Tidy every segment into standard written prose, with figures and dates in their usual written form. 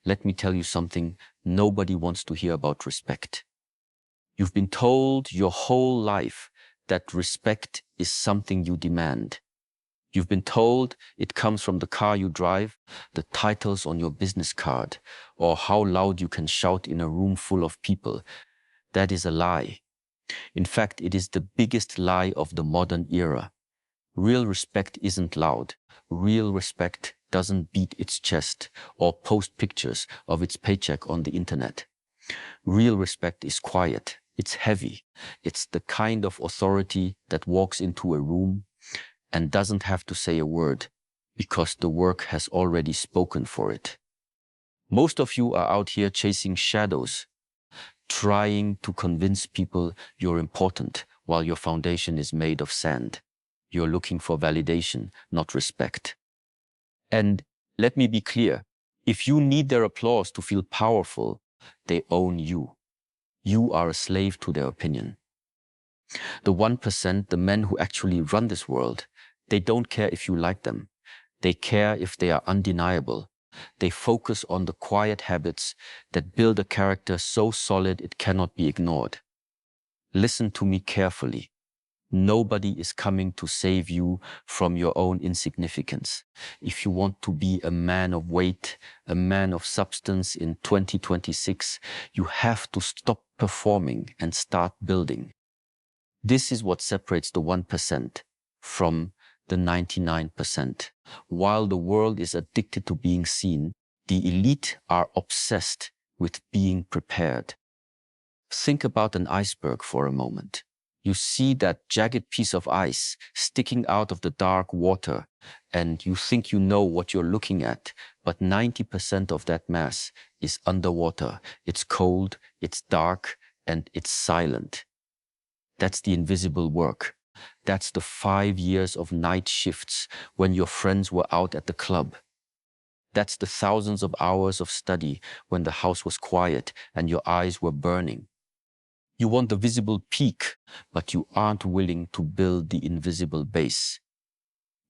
let me tell you something nobody wants to hear about respect. You've been told your whole life that respect is something you demand. You've been told it comes from the car you drive, the titles on your business card, or how loud you can shout in a room full of people. That is a lie. In fact, it is the biggest lie of the modern era. Real respect isn't loud. Real respect doesn't beat its chest or post pictures of its paycheck on the internet. Real respect is quiet. It's heavy. It's the kind of authority that walks into a room and doesn't have to say a word because the work has already spoken for it. Most of you are out here chasing shadows, trying to convince people you're important while your foundation is made of sand. You're looking for validation, not respect. And let me be clear, if you need their applause to feel powerful, they own you. You are a slave to their opinion. The 1%, the men who actually run this world, they don't care if you like them. They care if they are undeniable. They focus on the quiet habits that build a character so solid it cannot be ignored. Listen to me carefully. Nobody is coming to save you from your own insignificance. If you want to be a man of weight, a man of substance in 2026, you have to stop performing and start building. This is what separates the 1% from the 99%. While the world is addicted to being seen, the elite are obsessed with being prepared. Think about an iceberg for a moment. You see that jagged piece of ice sticking out of the dark water, and you think you know what you're looking at, but 90% of that mass is underwater. It's cold, it's dark, and it's silent. That's the invisible work. That's the 5 years of night shifts when your friends were out at the club. That's the thousands of hours of study when the house was quiet and your eyes were burning. You want the visible peak, but you aren't willing to build the invisible base.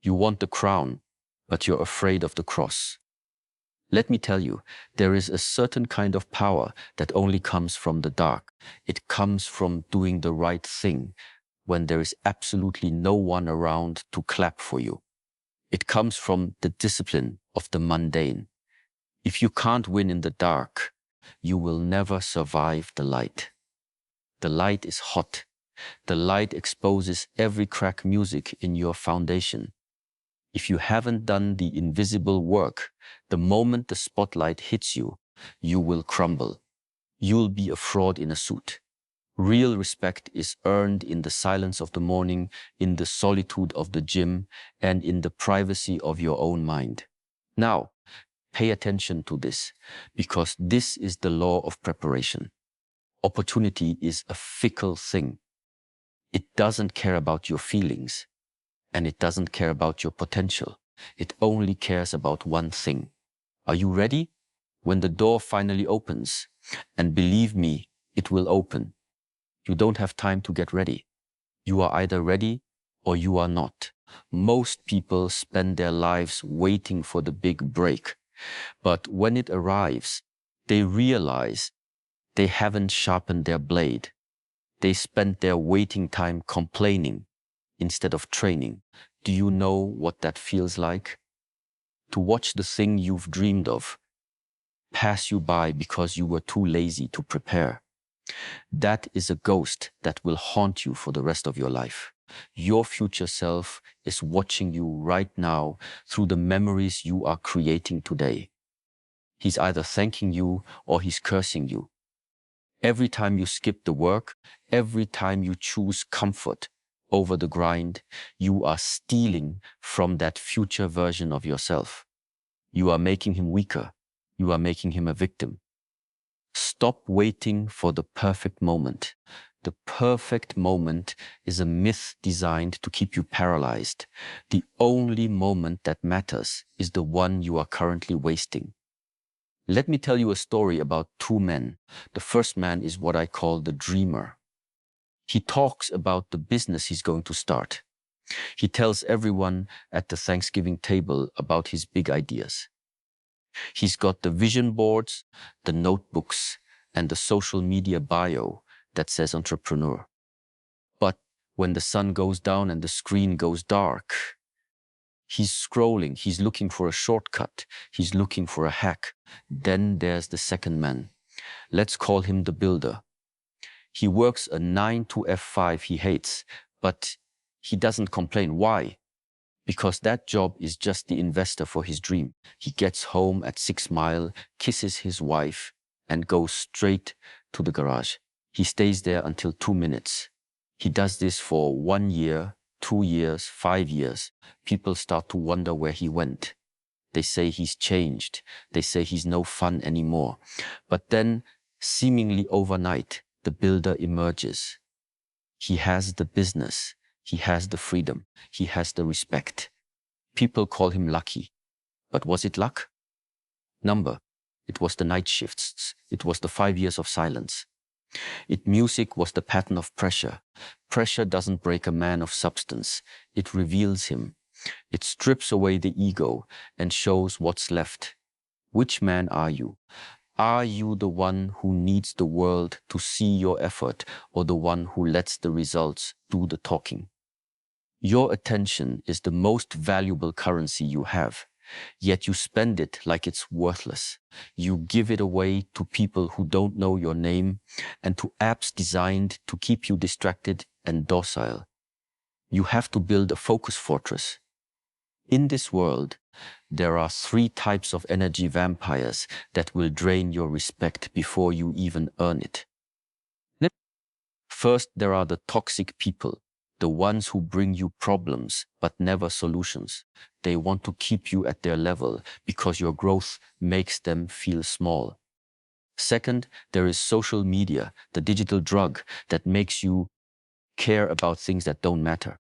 You want the crown, but you're afraid of the cross. Let me tell you, there is a certain kind of power that only comes from the dark. It comes from doing the right thing when there is absolutely no one around to clap for you. It comes from the discipline of the mundane. If you can't win in the dark, you will never survive the light. The light is hot. The light exposes every crack music in your foundation. If you haven't done the invisible work, the moment the spotlight hits you, you will crumble. You'll be a fraud in a suit. Real respect is earned in the silence of the morning, in the solitude of the gym, and in the privacy of your own mind. Now, pay attention to this, because this is the law of preparation. Opportunity is a fickle thing. It doesn't care about your feelings, and it doesn't care about your potential. It only cares about one thing. Are you ready? When the door finally opens, and believe me, it will open, you don't have time to get ready. You are either ready or you are not. Most people spend their lives waiting for the big break, but when it arrives, they realize they haven't sharpened their blade. They spent their waiting time complaining instead of training. Do you know what that feels like? To watch the thing you've dreamed of pass you by because you were too lazy to prepare. That is a ghost that will haunt you for the rest of your life. Your future self is watching you right now through the memories you are creating today. He's either thanking you or he's cursing you. Every time you skip the work, every time you choose comfort over the grind, you are stealing from that future version of yourself. You are making him weaker. You are making him a victim. Stop waiting for the perfect moment. The perfect moment is a myth designed to keep you paralyzed. The only moment that matters is the one you are currently wasting. Let me tell you a story about two men. The first man is what I call the dreamer. He talks about the business he's going to start. He tells everyone at the Thanksgiving table about his big ideas. He's got the vision boards, the notebooks, and the social media bio that says entrepreneur. But when the sun goes down and the screen goes dark, he's scrolling, he's looking for a shortcut, he's looking for a hack. Then there's the second man. Let's call him the builder. He works a 9 to F5 he hates, but he doesn't complain. Why? Because that job is just the investor for his dream. He gets home at 6 Mile, kisses his wife, and goes straight to the garage. He stays there until 2 minutes. He does this for 1 year, 2 years, 5 years. People start to wonder where he went. They say he's changed. They say he's no fun anymore. But then, seemingly overnight, the builder emerges. He has the business. He has the freedom. He has the respect. People call him lucky. But was it luck? Number. It was the night shifts. It was the 5 years of silence. Music was the pattern of pressure. Pressure doesn't break a man of substance. It reveals him. It strips away the ego and shows what's left. Which man are you? Are you the one who needs the world to see your effort, or the one who lets the results do the talking? Your attention is the most valuable currency you have, yet you spend it like it's worthless. You give it away to people who don't know your name and to apps designed to keep you distracted and docile. You have to build a focus fortress. In this world, there are 3 types of energy vampires that will drain your respect before you even earn it. First, there are the toxic people, the ones who bring you problems but never solutions. They want to keep you at their level because your growth makes them feel small. Second, there is social media, the digital drug that makes you care about things that don't matter.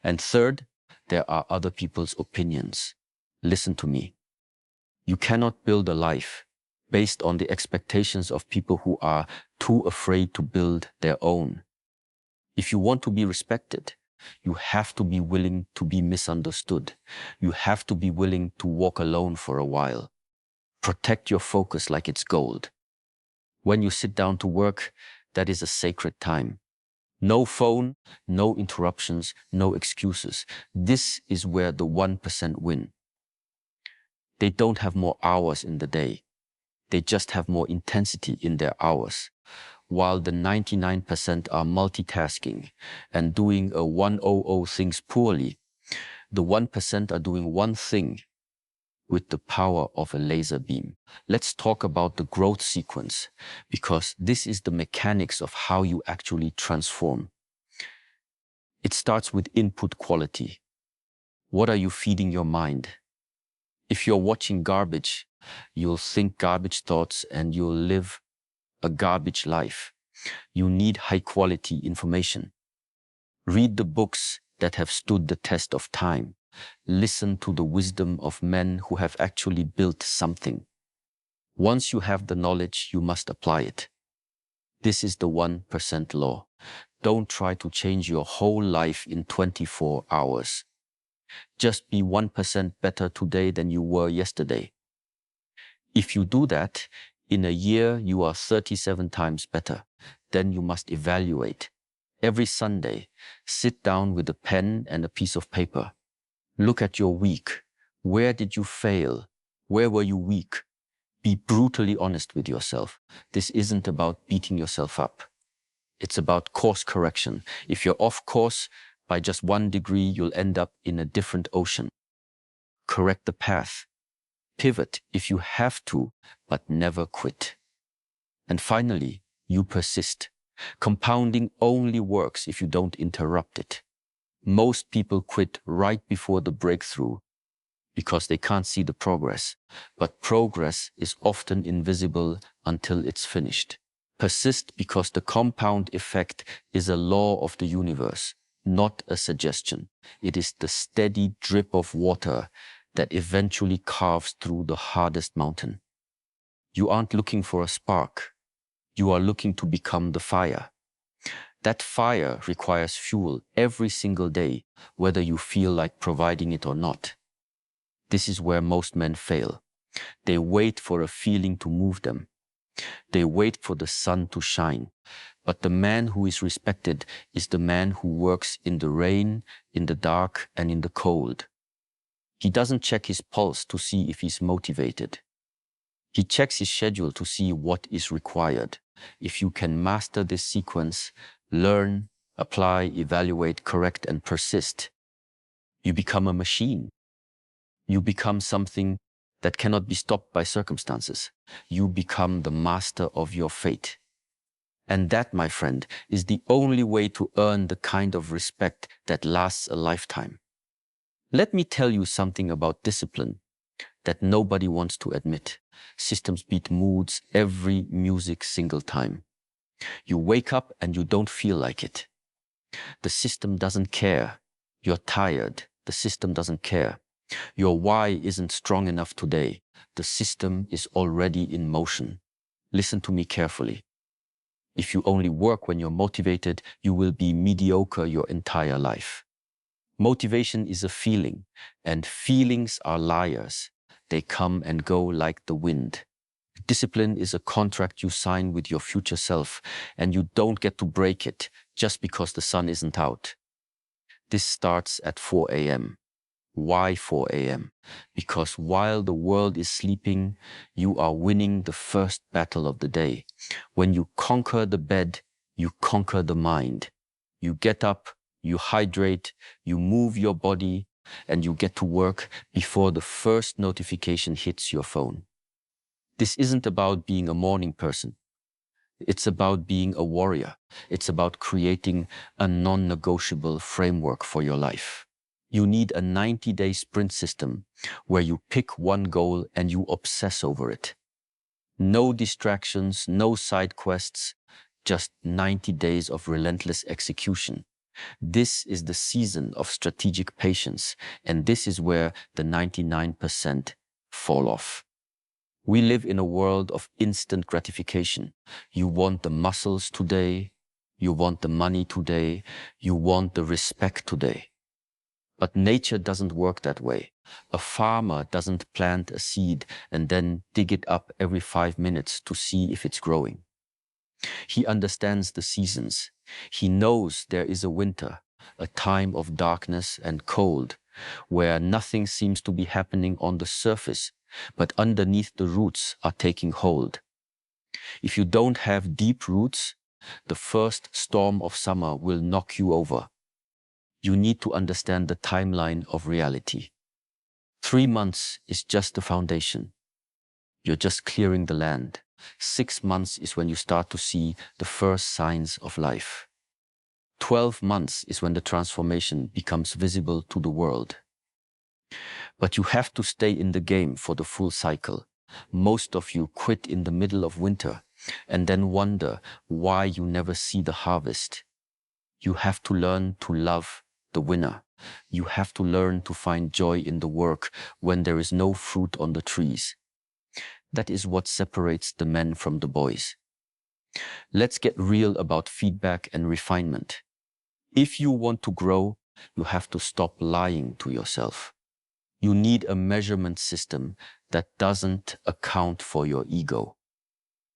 And third, there are other people's opinions. Listen to me. You cannot build a life based on the expectations of people who are too afraid to build their own. If you want to be respected, you have to be willing to be misunderstood. You have to be willing to walk alone for a while. Protect your focus like it's gold. When you sit down to work, that is a sacred time. No phone, no interruptions, no excuses. This is where the 1% win. They don't have more hours in the day. They just have more intensity in their hours. While the 99% are multitasking and doing 100 things poorly, the 1% are doing one thing with the power of a laser beam. Let's talk about the growth sequence, because this is the mechanics of how you actually transform. It starts with input quality. What are you feeding your mind? If you're watching garbage, you'll think garbage thoughts and you'll live a garbage life. You need high quality information. Read the books that have stood the test of time. Listen to the wisdom of men who have actually built something. Once you have the knowledge, you must apply it. This is the 1% law. Don't try to change your whole life in 24 hours. Just be 1% better today than you were yesterday. If you do that, in a year you are 37 times better. Then you must evaluate. Every Sunday, sit down with a pen and a piece of paper. Look at your week. Where did you fail? Where were you weak? Be brutally honest with yourself. This isn't about beating yourself up. It's about course correction. If you're off course by just 1 degree, you'll end up in a different ocean. Correct the path. Pivot if you have to, but never quit. And finally, you persist. Compounding only works if you don't interrupt it. Most people quit right before the breakthrough because they can't see the progress. But progress is often invisible until it's finished. Persist because the compound effect is a law of the universe, not a suggestion. It is the steady drip of water that eventually carves through the hardest mountain. You aren't looking for a spark. You are looking to become the fire. That fire requires fuel every single day, whether you feel like providing it or not. This is where most men fail. They wait for a feeling to move them. They wait for the sun to shine. But the man who is respected is the man who works in the rain, in the dark, and in the cold. He doesn't check his pulse to see if he's motivated. He checks his schedule to see what is required. If you can master this sequence, learn, apply, evaluate, correct, and persist, you become a machine. You become something that cannot be stopped by circumstances. You become the master of your fate. And that, my friend, is the only way to earn the kind of respect that lasts a lifetime. Let me tell you something about discipline that nobody wants to admit. Systems beat moods every music single time. You wake up and you don't feel like it. The system doesn't care. You're tired. The system doesn't care. Your why isn't strong enough today. The system is already in motion. Listen to me carefully. If you only work when you're motivated, you will be mediocre your entire life. Motivation is a feeling, and feelings are liars. They come and go like the wind. Discipline is a contract you sign with your future self, and you don't get to break it just because the sun isn't out. This starts at 4 a.m. Why 4 a.m.? Because while the world is sleeping, you are winning the first battle of the day. When you conquer the bed, you conquer the mind. You get up, you hydrate, you move your body, and you get to work before the first notification hits your phone. This isn't about being a morning person. It's about being a warrior. It's about creating a non-negotiable framework for your life. You need a 90-day sprint system where you pick one goal and you obsess over it. No distractions, no side quests, just 90 days of relentless execution. This is the season of strategic patience, and this is where the 99% fall off. We live in a world of instant gratification. You want the muscles today, you want the money today, you want the respect today. But nature doesn't work that way. A farmer doesn't plant a seed and then dig it up every 5 minutes to see if it's growing. He understands the seasons. He knows there is a winter, a time of darkness and cold, where nothing seems to be happening on the surface, but underneath the roots are taking hold. If you don't have deep roots, the first storm of summer will knock you over. You need to understand the timeline of reality. 3 months is just the foundation. You're just clearing the land. 6 months is when you start to see the first signs of life. 12 months is when the transformation becomes visible to the world. But you have to stay in the game for the full cycle. Most of you quit in the middle of winter and then wonder why you never see the harvest. You have to learn to love the winner. You have to learn to find joy in the work when there is no fruit on the trees. That is what separates the men from the boys. Let's get real about feedback and refinement. If you want to grow, you have to stop lying to yourself. You need a measurement system that doesn't account for your ego.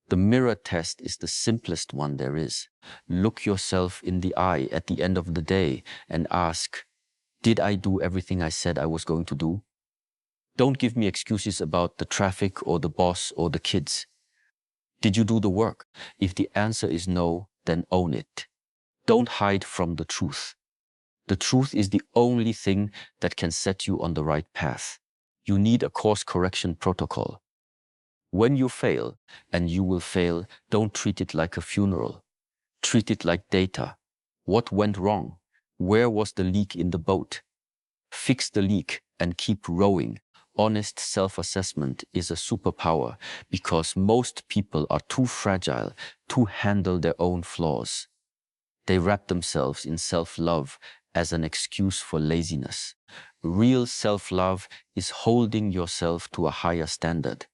The mirror test is the simplest one there is. Look yourself in the eye at the end of the day and ask, did I do everything I said I was going to do? Don't give me excuses about the traffic or the boss or the kids. Did you do the work? If the answer is no, then own it. Don't hide from the truth. The truth is the only thing that can set you on the right path. You need a course correction protocol. When you fail, and you will fail, don't treat it like a funeral. Treat it like data. What went wrong? Where was the leak in the boat? Fix the leak and keep rowing. Honest self-assessment is a superpower because most people are too fragile to handle their own flaws. They wrap themselves in self-love as an excuse for laziness. Real self-love is holding yourself to a higher standard.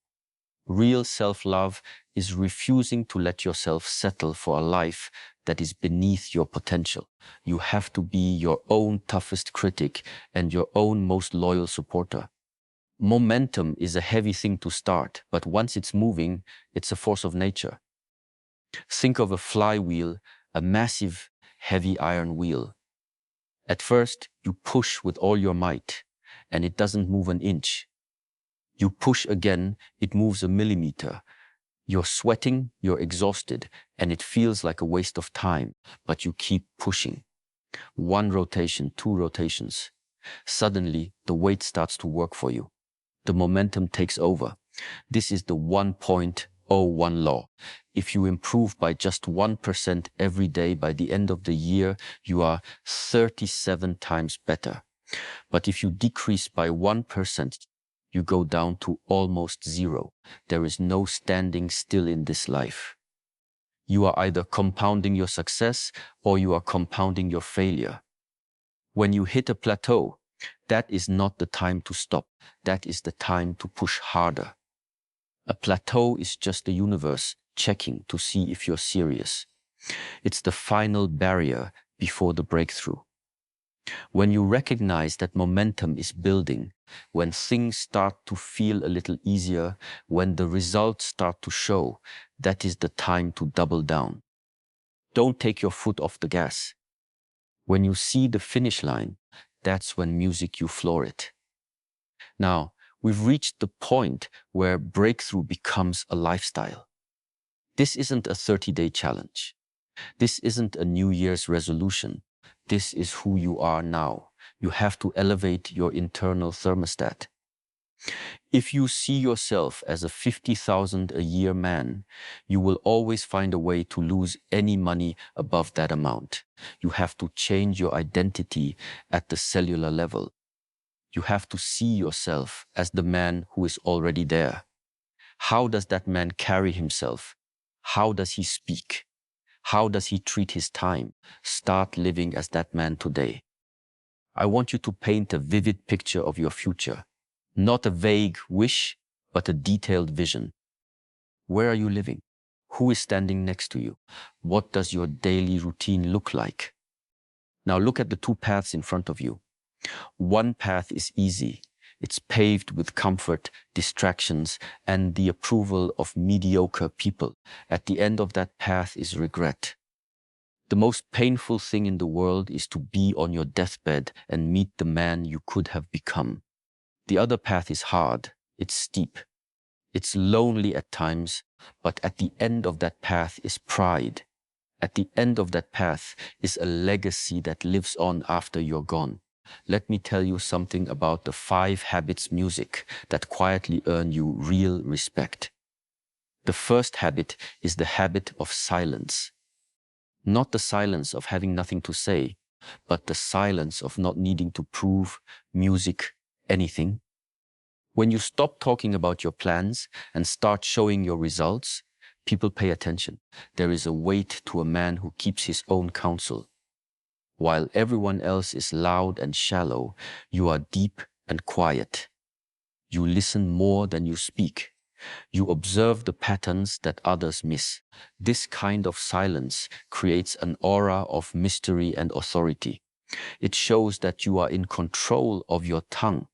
Real self-love is refusing to let yourself settle for a life that is beneath your potential. You have to be your own toughest critic and your own most loyal supporter. Momentum is a heavy thing to start, but once it's moving, it's a force of nature. Think of a flywheel, a massive, heavy iron wheel. At first, you push with all your might, and it doesn't move an inch. You push again, it moves a millimeter. You're sweating, you're exhausted, and it feels like a waste of time, but you keep pushing. 1 rotation, 2 rotations. Suddenly, the weight starts to work for you. The momentum takes over. This is the 1.01 law. If you improve by just 1% every day, by the end of the year, you are 37 times better. But if you decrease by 1%, you go down to almost 0. There is no standing still in this life. You are either compounding your success or you are compounding your failure. When you hit a plateau, that is not the time to stop. That is the time to push harder. A plateau is just the universe checking to see if you're serious. It's the final barrier before the breakthrough. When you recognize that momentum is building, when things start to feel a little easier, when the results start to show, that is the time to double down. Don't take your foot off the gas. When you see the finish line, that's when music you floor it. Now, we've reached the point where breakthrough becomes a lifestyle. This isn't a 30-day challenge. This isn't a New Year's resolution. This is who you are now. You have to elevate your internal thermostat. If you see yourself as a 50,000 a year man, you will always find a way to lose any money above that amount. You have to change your identity at the cellular level. You have to see yourself as the man who is already there. How does that man carry himself? How does he speak? How does he treat his time? Start living as that man today. I want you to paint a vivid picture of your future. Not a vague wish, but a detailed vision. Where are you living? Who is standing next to you? What does your daily routine look like? Now look at the 2 paths in front of you. One path is easy. It's paved with comfort, distractions, and the approval of mediocre people. At the end of that path is regret. The most painful thing in the world is to be on your deathbed and meet the man you could have become. The other path is hard, it's steep, it's lonely at times, but at the end of that path is pride. At the end of that path is a legacy that lives on after you're gone. Let me tell you something about the 5 habits music that quietly earn you real respect. The first habit is the habit of silence. Not the silence of having nothing to say, but the silence of not needing to prove music anything. When you stop talking about your plans and start showing your results, people pay attention. There is a weight to a man who keeps his own counsel. While everyone else is loud and shallow, you are deep and quiet. You listen more than you speak. You observe the patterns that others miss. This kind of silence creates an aura of mystery and authority. It shows that you are in control of your tongue,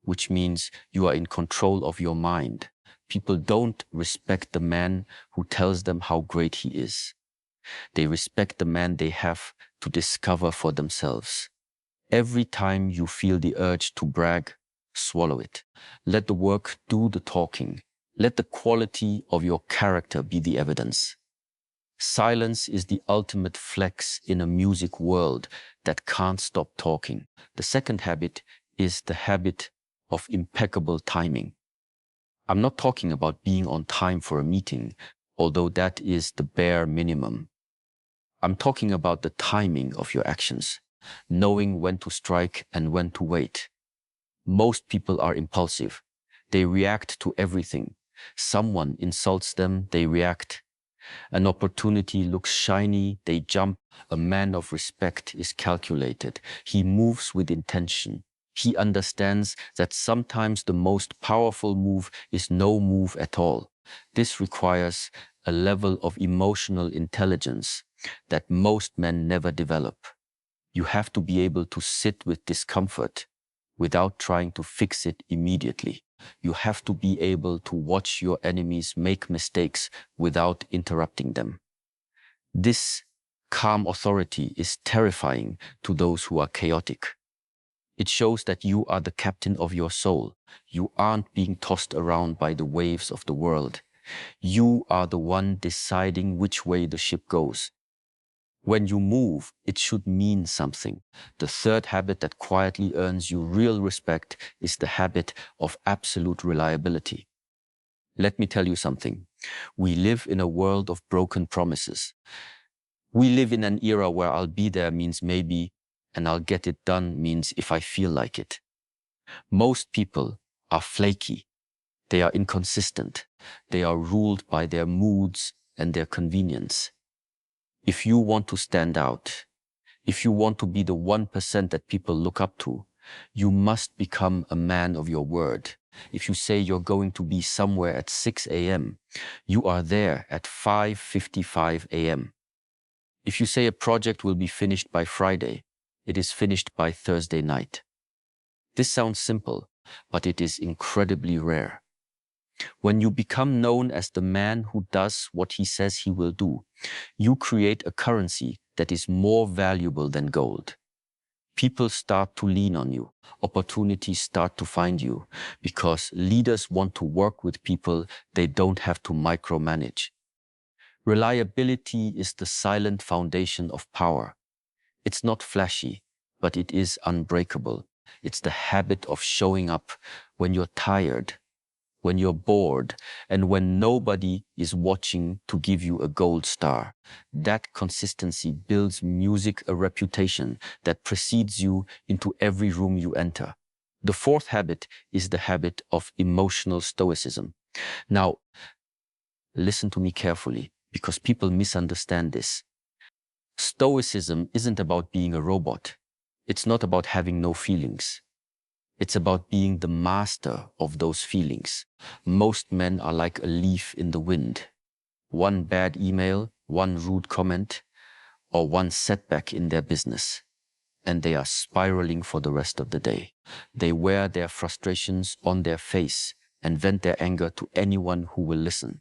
which means you are in control of your mind. People don't respect the man who tells them how great he is. They respect the man they have to discover for themselves. Every time you feel the urge to brag, swallow it. Let the work do the talking. Let the quality of your character be the evidence. Silence is the ultimate flex in a music world that can't stop talking. The second habit is the habit of impeccable timing. I'm not talking about being on time for a meeting, although that is the bare minimum. I'm talking about the timing of your actions, knowing when to strike and when to wait. Most people are impulsive. They react to everything. Someone insults them, they react. An opportunity looks shiny, they jump. A man of respect is calculated. He moves with intention. He understands that sometimes the most powerful move is no move at all. This requires a level of emotional intelligence that most men never develop. You have to be able to sit with discomfort without trying to fix it immediately. You have to be able to watch your enemies make mistakes without interrupting them. This calm authority is terrifying to those who are chaotic. It shows that you are the captain of your soul. You aren't being tossed around by the waves of the world. You are the one deciding which way the ship goes. When you move, it should mean something. The third habit that quietly earns you real respect is the habit of absolute reliability. Let me tell you something. We live in a world of broken promises. We live in an era where I'll be there means maybe, and I'll get it done means if I feel like it. Most people are flaky. They are inconsistent. They are ruled by their moods and their convenience. If you want to stand out, if you want to be the 1% that people look up to, you must become a man of your word. If you say you're going to be somewhere at 6 a.m., you are there at 5:55 a.m. If you say a project will be finished by Friday, it is finished by Thursday night. This sounds simple, but it is incredibly rare. When you become known as the man who does what he says he will do, you create a currency that is more valuable than gold. People start to lean on you. Opportunities start to find you because leaders want to work with people they don't have to micromanage. Reliability is the silent foundation of power. It's not flashy, but it is unbreakable. It's the habit of showing up when you're tired, when you're bored, and when nobody is watching to give you a gold star. That consistency builds a reputation that precedes you into every room you enter. The fourth habit is the habit of emotional stoicism. Now, listen to me carefully, because people misunderstand this. Stoicism isn't about being a robot. It's not about having no feelings. It's about being the master of those feelings. Most men are like a leaf in the wind. One bad email, one rude comment, or one setback in their business, and they are spiraling for the rest of the day. They wear their frustrations on their face and vent their anger to anyone who will listen.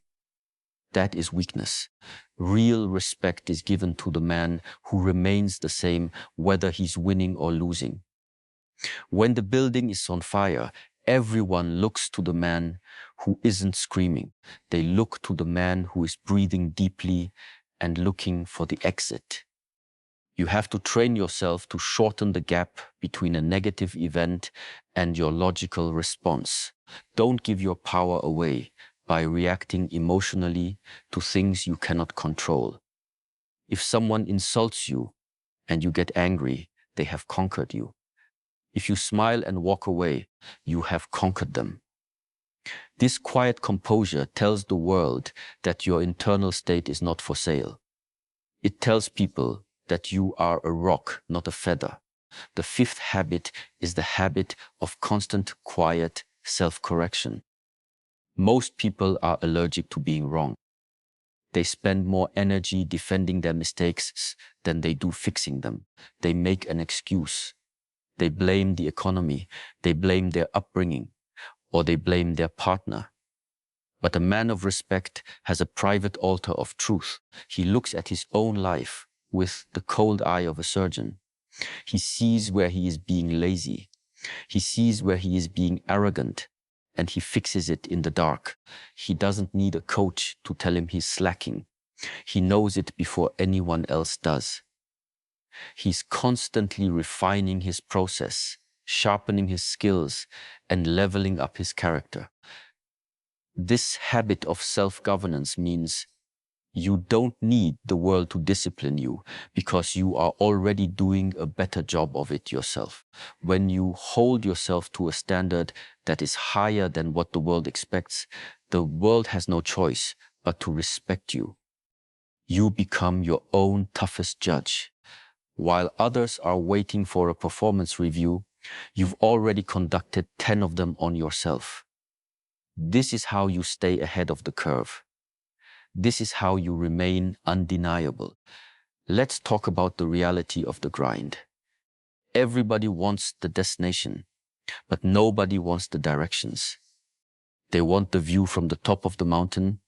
That is weakness. Real respect is given to the man who remains the same whether he's winning or losing. When the building is on fire, everyone looks to the man who isn't screaming. They look to the man who is breathing deeply and looking for the exit. You have to train yourself to shorten the gap between a negative event and your logical response. Don't give your power away by reacting emotionally to things you cannot control. If someone insults you and you get angry, they have conquered you. If you smile and walk away, you have conquered them. This quiet composure tells the world that your internal state is not for sale. It tells people that you are a rock, not a feather. The fifth habit is the habit of constant, quiet self-correction. Most people are allergic to being wrong. They spend more energy defending their mistakes than they do fixing them. They make an excuse. They blame the economy. They blame their upbringing, or they blame their partner. But a man of respect has a private altar of truth. He looks at his own life with the cold eye of a surgeon. He sees where he is being lazy. He sees where he is being arrogant, and he fixes it in the dark. He doesn't need a coach to tell him he's slacking. He knows it before anyone else does. He's constantly refining his process, sharpening his skills, and leveling up his character. This habit of self-governance means you don't need the world to discipline you because you are already doing a better job of it yourself. When you hold yourself to a standard that is higher than what the world expects, the world has no choice but to respect you. You become your own toughest judge. While others are waiting for a performance review, you've already conducted 10 of them on yourself. This is how you stay ahead of the curve. This is how you remain undeniable. Let's talk about the reality of the grind. Everybody wants the destination. But nobody wants the directions. They want the view from the top of the mountain,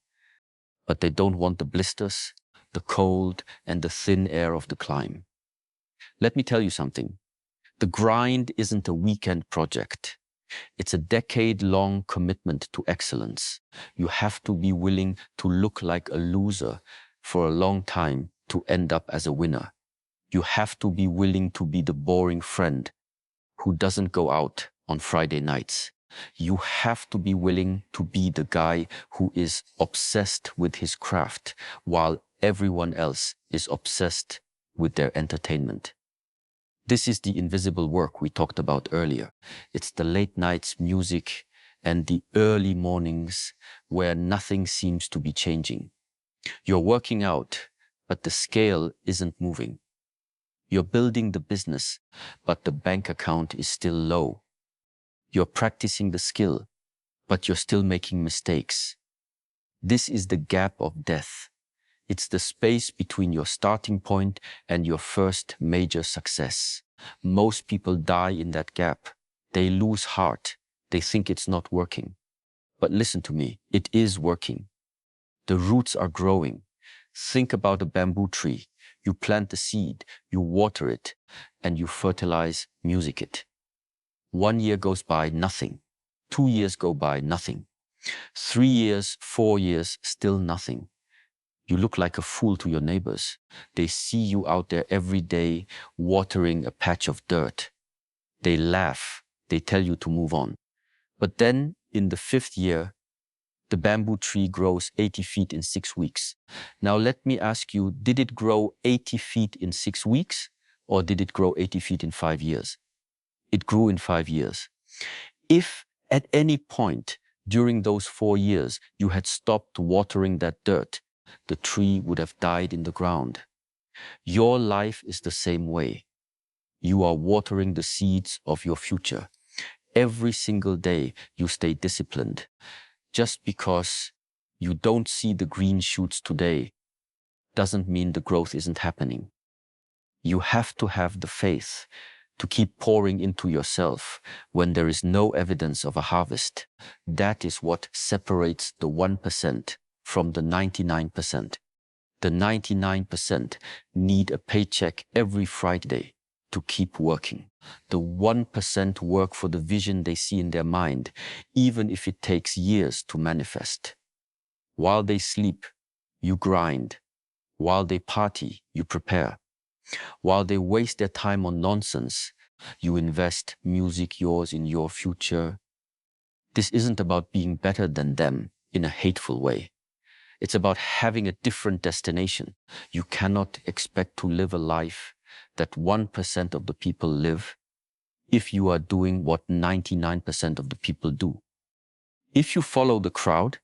but they don't want the blisters, the cold, and the thin air of the climb. Let me tell you something. The grind isn't a weekend project. It's a decade-long commitment to excellence. You have to be willing to look like a loser for a long time to end up as a winner. You have to be willing to be the boring friend who doesn't go out on Friday nights. You have to be willing to be the guy who is obsessed with his craft while everyone else is obsessed with their entertainment. This is the invisible work we talked about earlier. It's the late nights, music, and the early mornings where nothing seems to be changing. You're working out, but the scale isn't moving. You're building the business, but the bank account is still low. You're practicing the skill, but you're still making mistakes. This is the gap of death. It's the space between your starting point and your first major success. Most people die in that gap. They lose heart. They think it's not working. But listen to me, it is working. The roots are growing. Think about a bamboo tree. You plant the seed, you water it, and you fertilize, music it. 1 year goes by, nothing. 2 years go by, nothing. 3 years, 4 years, still nothing. You look like a fool to your neighbors. They see you out there every day watering a patch of dirt. They laugh. They tell you to move on. But then, in the 5th year, the bamboo tree grows 80 feet in 6 weeks. Now let me ask you, did it grow 80 feet in 6 weeks, or did it grow 80 feet in 5 years? It grew in 5 years. If at any point during those 4 years you had stopped watering that dirt, the tree would have died in the ground. Your life is the same way. You are watering the seeds of your future. Every single day you stay disciplined. Just because you don't see the green shoots today doesn't mean the growth isn't happening. You have to have the faith to keep pouring into yourself when there is no evidence of a harvest. That is what separates the 1% from the 99%. The 99% need a paycheck every Friday to keep working. The 1% work for the vision they see in their mind, even if it takes years to manifest. While they sleep, you grind. While they party, you prepare. While they waste their time on nonsense, you invest music yours in your future. This isn't about being better than them in a hateful way. It's about having a different destination. You cannot expect to live a life that 1% of the people live if you are doing what 99% of the people do. If you follow the crowd,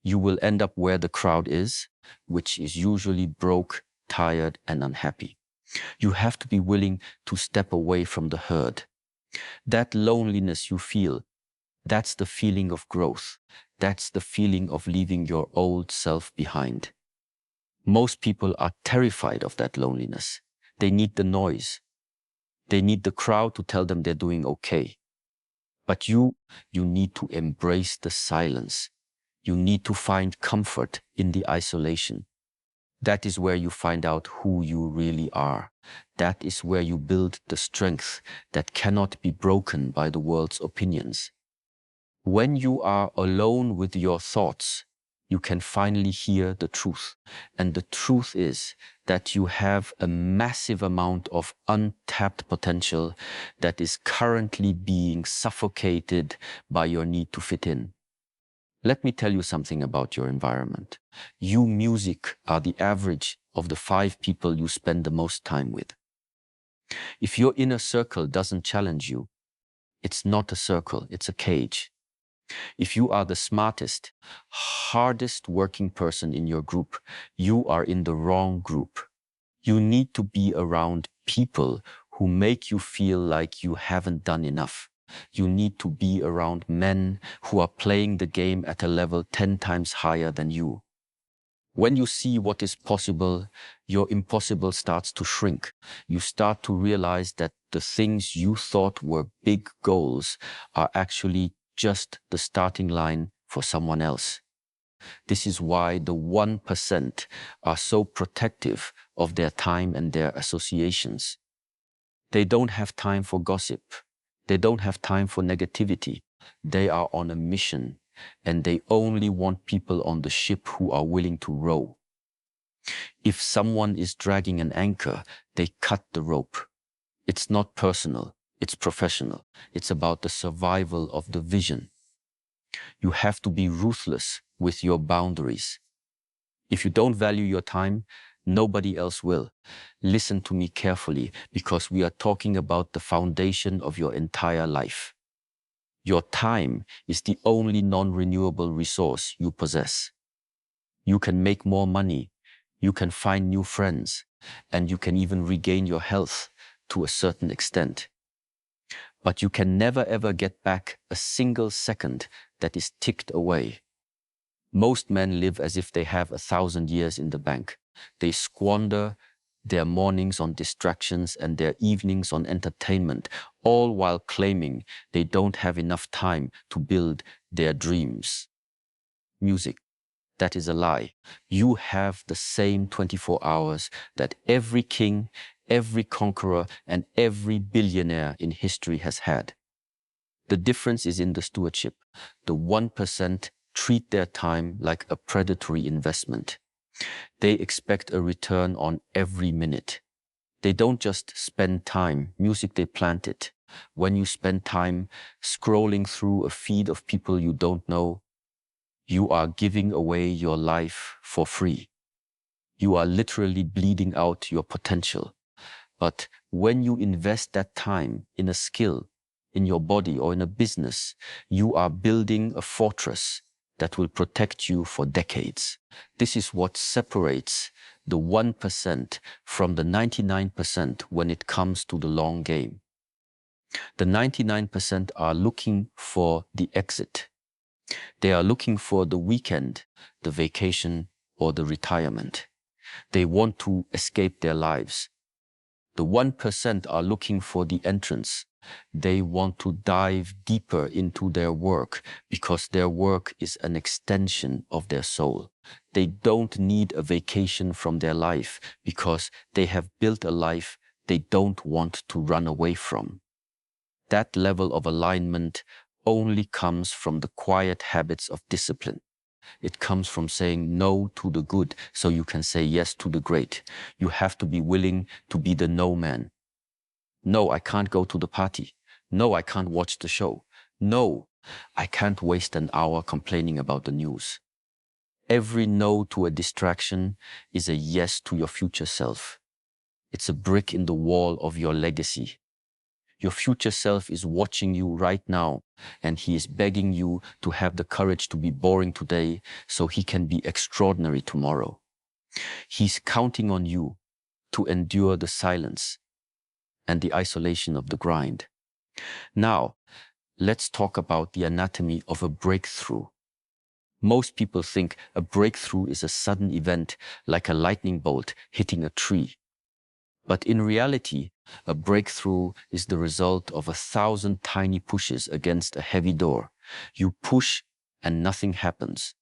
you will end up where the crowd is, which is usually broke, tired, and unhappy. You have to be willing to step away from the herd. That loneliness you feel, that's the feeling of growth. That's the feeling of leaving your old self behind. Most people are terrified of that loneliness. They need the noise. They need the crowd to tell them they're doing okay. But you need to embrace the silence. You need to find comfort in the isolation. That is where you find out who you really are. That is where you build the strength that cannot be broken by the world's opinions. When you are alone with your thoughts, you can finally hear the truth. And the truth is that you have a massive amount of untapped potential that is currently being suffocated by your need to fit in. Let me tell you something about your environment. You music are the average of the 5 people you spend the most time with. If your inner circle doesn't challenge you, it's not a circle, it's a cage. If you are the smartest, hardest working person in your group, you are in the wrong group. You need to be around people who make you feel like you haven't done enough. You need to be around men who are playing the game at a level 10 times higher than you. When you see what is possible, your impossible starts to shrink. You start to realize that the things you thought were big goals are actually just the starting line for someone else. This is why the 1% are so protective of their time and their associations. They don't have time for gossip. They don't have time for negativity. They are on a mission, and they only want people on the ship who are willing to row. If someone is dragging an anchor, they cut the rope. It's not personal, it's professional. It's about the survival of the vision. You have to be ruthless with your boundaries. If you don't value your time, nobody else will. Listen to me carefully, because we are talking about the foundation of your entire life. Your time is the only non-renewable resource you possess. You can make more money, you can find new friends, and you can even regain your health to a certain extent. But you can never ever get back a single second that is ticked away. Most men live as if they have 1,000 years in the bank. They squander their mornings on distractions and their evenings on entertainment, all while claiming they don't have enough time to build their dreams. Music, that is a lie. You have the same 24 hours that every king, every conqueror, and every billionaire in history has had. The difference is in the stewardship. The 1% treat their time like a predatory investment. They expect a return on every minute. They don't just spend time, music, they plant it. When you spend time scrolling through a feed of people you don't know, you are giving away your life for free. You are literally bleeding out your potential. But when you invest that time in a skill, in your body or in a business, you are building a fortress that will protect you for decades. This is what separates the 1% from the 99% when it comes to the long game. The 99% are looking for the exit. They are looking for the weekend, the vacation, or the retirement. They want to escape their lives. The 1% are looking for the entrance. They want to dive deeper into their work because their work is an extension of their soul. They don't need a vacation from their life because they have built a life they don't want to run away from. That level of alignment only comes from the quiet habits of discipline. It comes from saying no to the good so you can say yes to the great. You have to be willing to be the no man. No, I can't go to the party. No, I can't watch the show. No, I can't waste an hour complaining about the news. Every no to a distraction is a yes to your future self. It's a brick in the wall of your legacy. Your future self is watching you right now, and he is begging you to have the courage to be boring today so he can be extraordinary tomorrow. He's counting on you to endure the silence and the isolation of the grind. Now, let's talk about the anatomy of a breakthrough. Most people think a breakthrough is a sudden event like a lightning bolt hitting a tree. But in reality, a breakthrough is the result of 1,000 tiny pushes against a heavy door. You push and nothing happens.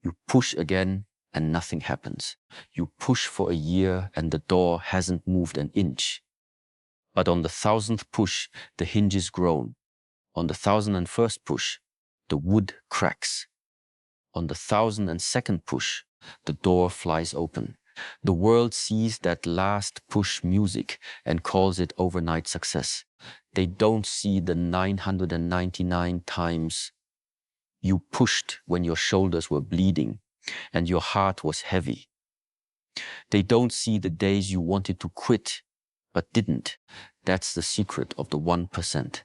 You push again and nothing happens. You push for a year and the door hasn't moved an inch. But on the 1,000th push, the hinges groan. On the 1,001st push, the wood cracks. On the 1,002nd push, the door flies open. The world sees that last push music and calls it overnight success. They don't see the 999 times you pushed when your shoulders were bleeding and your heart was heavy. They don't see the days you wanted to quit but didn't. That's the secret of the 1%.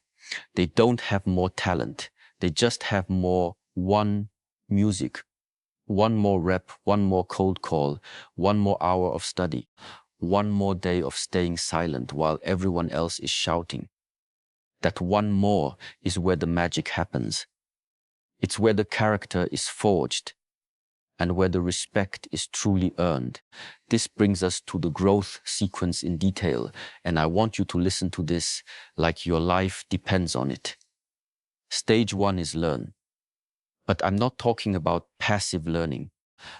They don't have more talent. They just have more music. One more rep, one more cold call, one more hour of study, one more day of staying silent while everyone else is shouting. That one more is where the magic happens. It's where the character is forged. and where the respect is truly earned. This brings us to the growth sequence in detail, and I want you to listen to this like your life depends on it. Stage 1 is learn. But I'm not talking about passive learning.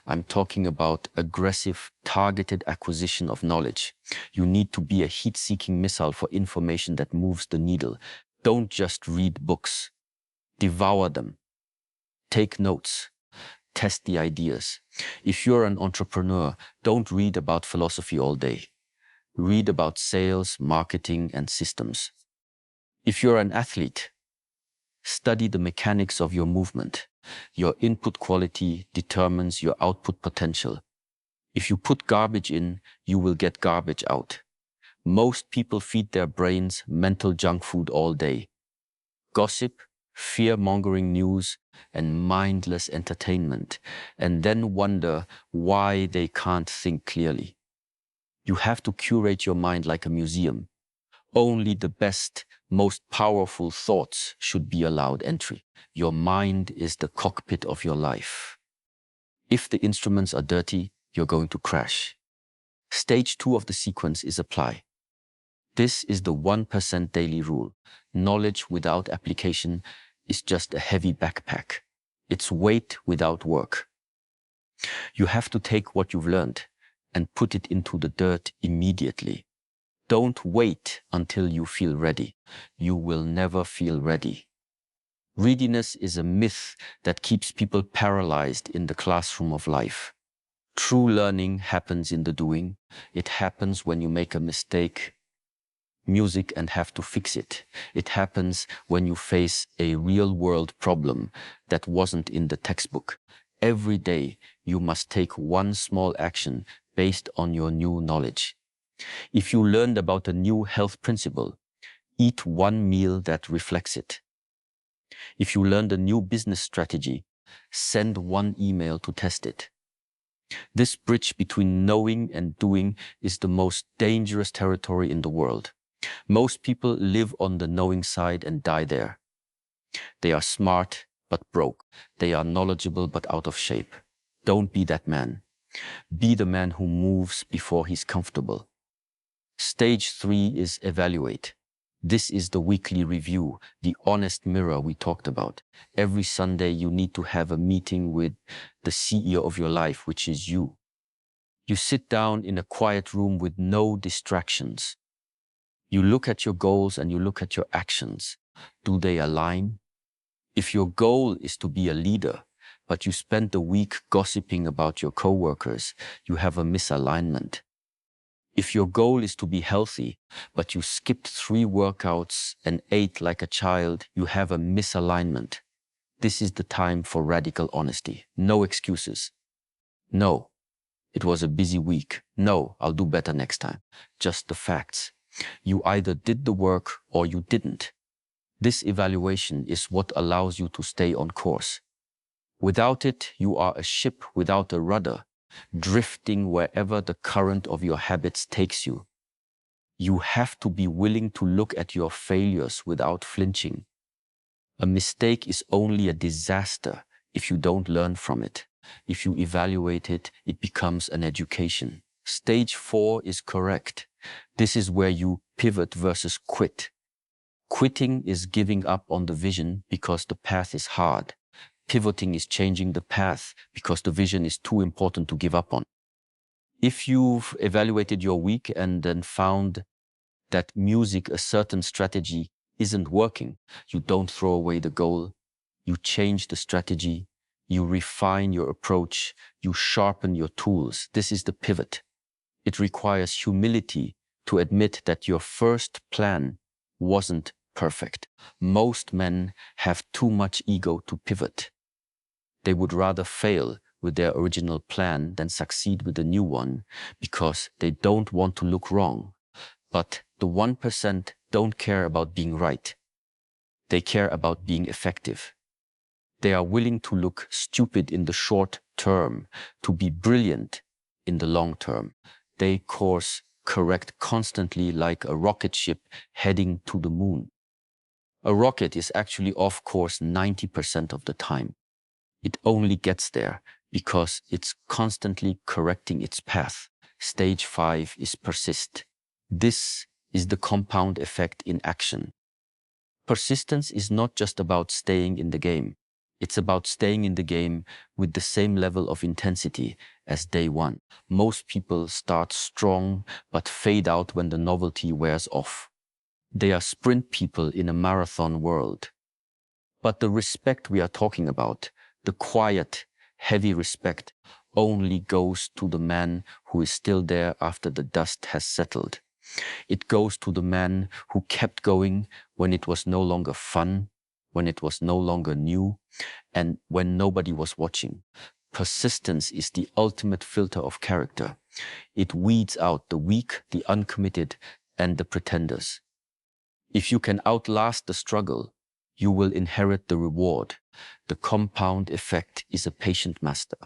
I'm talking about aggressive, targeted acquisition of knowledge. You need to be a heat-seeking missile for information that moves the needle. Don't just read books. Devour them. Take notes. Test the ideas. If you're an entrepreneur, don't read about philosophy all day. Read about sales, marketing, and systems. If you're an athlete, study the mechanics of your movement. Your input quality determines your output potential. If you put garbage in, you will get garbage out. Most people feed their brains mental junk food all day. Gossip, fear-mongering news, and mindless entertainment, and then wonder why they can't think clearly. You have to curate your mind like a museum. Only the best, most powerful thoughts should be allowed entry. Your mind is the cockpit of your life. If the instruments are dirty, you're going to crash. Stage 2 of the sequence is apply. This is the 1% daily rule. Knowledge without application is just a heavy backpack. It's weight without work. You have to take what you've learned and put it into the dirt immediately. Don't wait until you feel ready. You will never feel ready. Readiness is a myth that keeps people paralyzed in the classroom of life. True learning happens in the doing. It happens when you make a mistake, music, and have to fix it. It happens when you face a real-world problem that wasn't in the textbook. Every day, you must take one small action based on your new knowledge. If you learned about a new health principle, eat one meal that reflects it. If you learned a new business strategy, send one email to test it. This bridge between knowing and doing is the most dangerous territory in the world. Most people live on the knowing side and die there. They are smart but broke. They are knowledgeable but out of shape. Don't be that man. Be the man who moves before he's comfortable. Stage 3 is evaluate. This is the weekly review, the honest mirror we talked about. Every Sunday you need to have a meeting with the CEO of your life, which is you. You sit down in a quiet room with no distractions. You look at your goals and you look at your actions. Do they align? If your goal is to be a leader, but you spend the week gossiping about your coworkers, you have a misalignment. If your goal is to be healthy, but you skipped 3 workouts and ate like a child, you have a misalignment. This is the time for radical honesty. No excuses. No, it was a busy week. No, I'll do better next time. Just the facts. You either did the work or you didn't. This evaluation is what allows you to stay on course. Without it, you are a ship without a rudder, drifting wherever the current of your habits takes you. You have to be willing to look at your failures without flinching. A mistake is only a disaster if you don't learn from it. If you evaluate it, it becomes an education. Stage 4 is correct. This is where you pivot versus quit. Quitting is giving up on the vision because the path is hard. Pivoting is changing the path because the vision is too important to give up on. If you've evaluated your week and then found that music, a certain strategy, isn't working, you don't throw away the goal. You change the strategy. You refine your approach. You sharpen your tools. This is the pivot. It requires humility to admit that your first plan wasn't perfect. Most men have too much ego to pivot. They would rather fail with their original plan than succeed with a new one because they don't want to look wrong. But the 1% don't care about being right. They care about being effective. They are willing to look stupid in the short term, to be brilliant in the long term. They course correct constantly like a rocket ship heading to the moon. A rocket is actually off course 90% of the time. It only gets there because it's constantly correcting its path. Stage 5 is persist. This is the compound effect in action. Persistence is not just about staying in the game. It's about staying in the game with the same level of intensity as day one. Most people start strong but fade out when the novelty wears off. They are sprint people in a marathon world. But the respect we are talking about, the quiet, heavy respect, only goes to the man who is still there after the dust has settled. It goes to the man who kept going when it was no longer fun, when it was no longer new, and when nobody was watching. Persistence is the ultimate filter of character. It weeds out the weak, the uncommitted, and the pretenders. If you can outlast the struggle, you will inherit the reward. The compound effect is a patient master.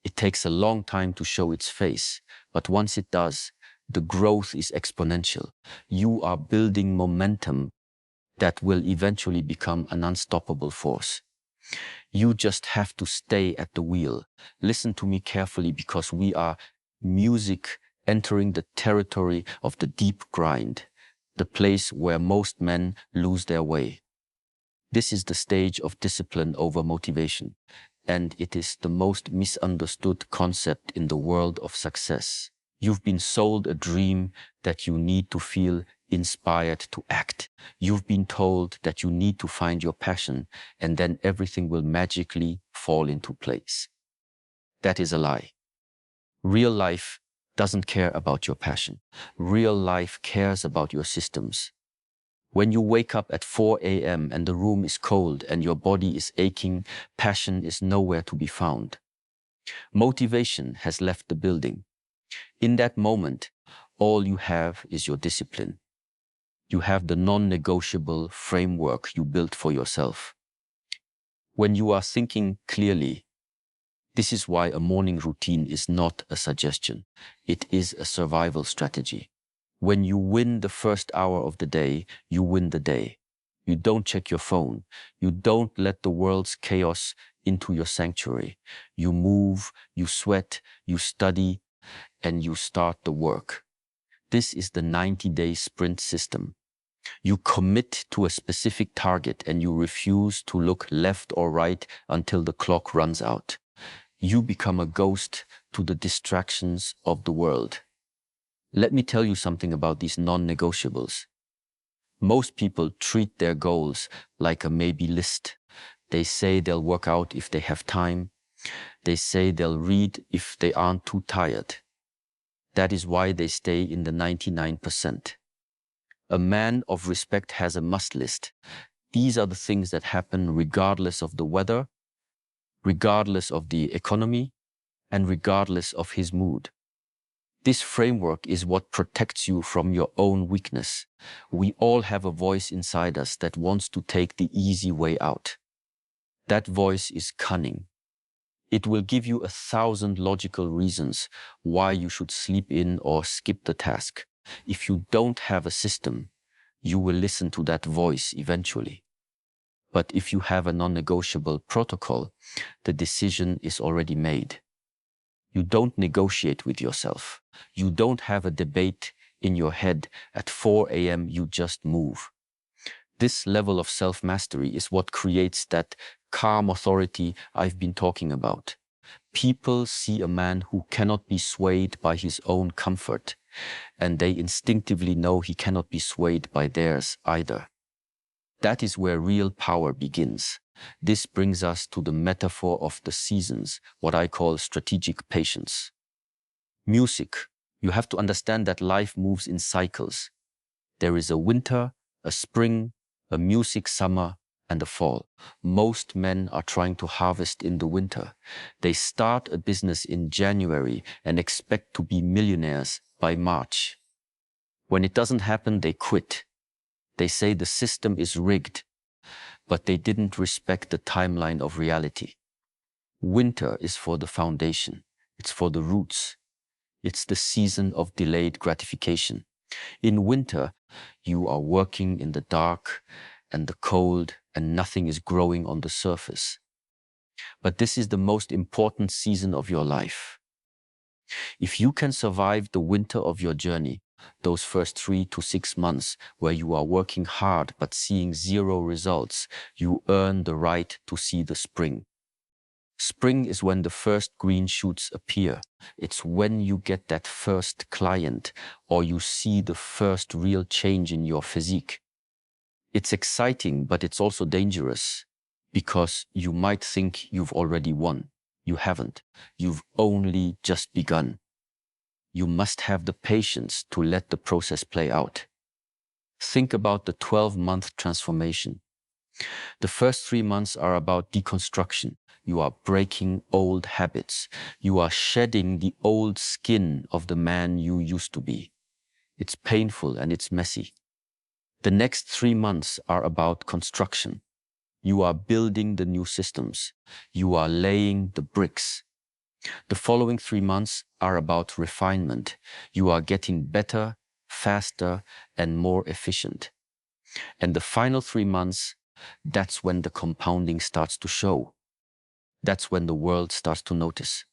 It takes a long time to show its face, but once it does, the growth is exponential. You are building momentum that will eventually become an unstoppable force. You just have to stay at the wheel. Listen to me carefully, because we are music entering the territory of the deep grind, the place where most men lose their way. This is the stage of discipline over motivation, and it is the most misunderstood concept in the world of success. You've been sold a dream that you need to feel inspired to act. You've been told that you need to find your passion, and then everything will magically fall into place. That is a lie. Real life doesn't care about your passion. Real life cares about your systems. When you wake up at 4 a.m. and the room is cold and your body is aching, passion is nowhere to be found. Motivation has left the building. In that moment, all you have is your discipline. You have the non-negotiable framework you built for yourself. When you are thinking clearly, this is why a morning routine is not a suggestion. It is a survival strategy. When you win the first hour of the day, you win the day. You don't check your phone. You don't let the world's chaos into your sanctuary. You move, you sweat, you study, and you start the work. This is the 90-day sprint system. You commit to a specific target and you refuse to look left or right until the clock runs out. You become a ghost to the distractions of the world. Let me tell you something about these non-negotiables. Most people treat their goals like a maybe list. They say they'll work out if they have time. They say they'll read if they aren't too tired. That is why they stay in the 99%. A man of respect has a must list. These are the things that happen regardless of the weather, regardless of the economy, and regardless of his mood. This framework is what protects you from your own weakness. We all have a voice inside us that wants to take the easy way out. That voice is cunning. It will give you 1,000 logical reasons why you should sleep in or skip the task. If you don't have a system, you will listen to that voice eventually. But if you have a non-negotiable protocol, the decision is already made. You don't negotiate with yourself. You don't have a debate in your head at 4 a.m. You just move. This level of self-mastery is what creates that calm authority I've been talking about. People see a man who cannot be swayed by his own comfort, and they instinctively know he cannot be swayed by theirs either. That is where real power begins. This brings us to the metaphor of the seasons, what I call strategic patience. Music. You have to understand that life moves in cycles. There is a winter, a spring, a music summer, and a fall. Most men are trying to harvest in the winter. They start a business in January and expect to be millionaires by March. When it doesn't happen, they quit. They say the system is rigged, but they didn't respect the timeline of reality. Winter is for the foundation. It's for the roots. It's the season of delayed gratification. In winter, you are working in the dark and the cold, and nothing is growing on the surface. But this is the most important season of your life. If you can survive the winter of your journey, those first 3 to 6 months where you are working hard but seeing zero results, you earn the right to see the spring. Spring is when the first green shoots appear. It's when you get that first client or you see the first real change in your physique. It's exciting, but it's also dangerous because you might think you've already won. You haven't. You've only just begun. You must have the patience to let the process play out. Think about the 12-month transformation. The first 3 months are about deconstruction. You are breaking old habits. You are shedding the old skin of the man you used to be. It's painful and it's messy. The next 3 months are about construction. You are building the new systems. You are laying the bricks. The following 3 months are about refinement. You are getting better, faster, and more efficient. And the final 3 months, that's when the compounding starts to show. That's when the world starts to notice.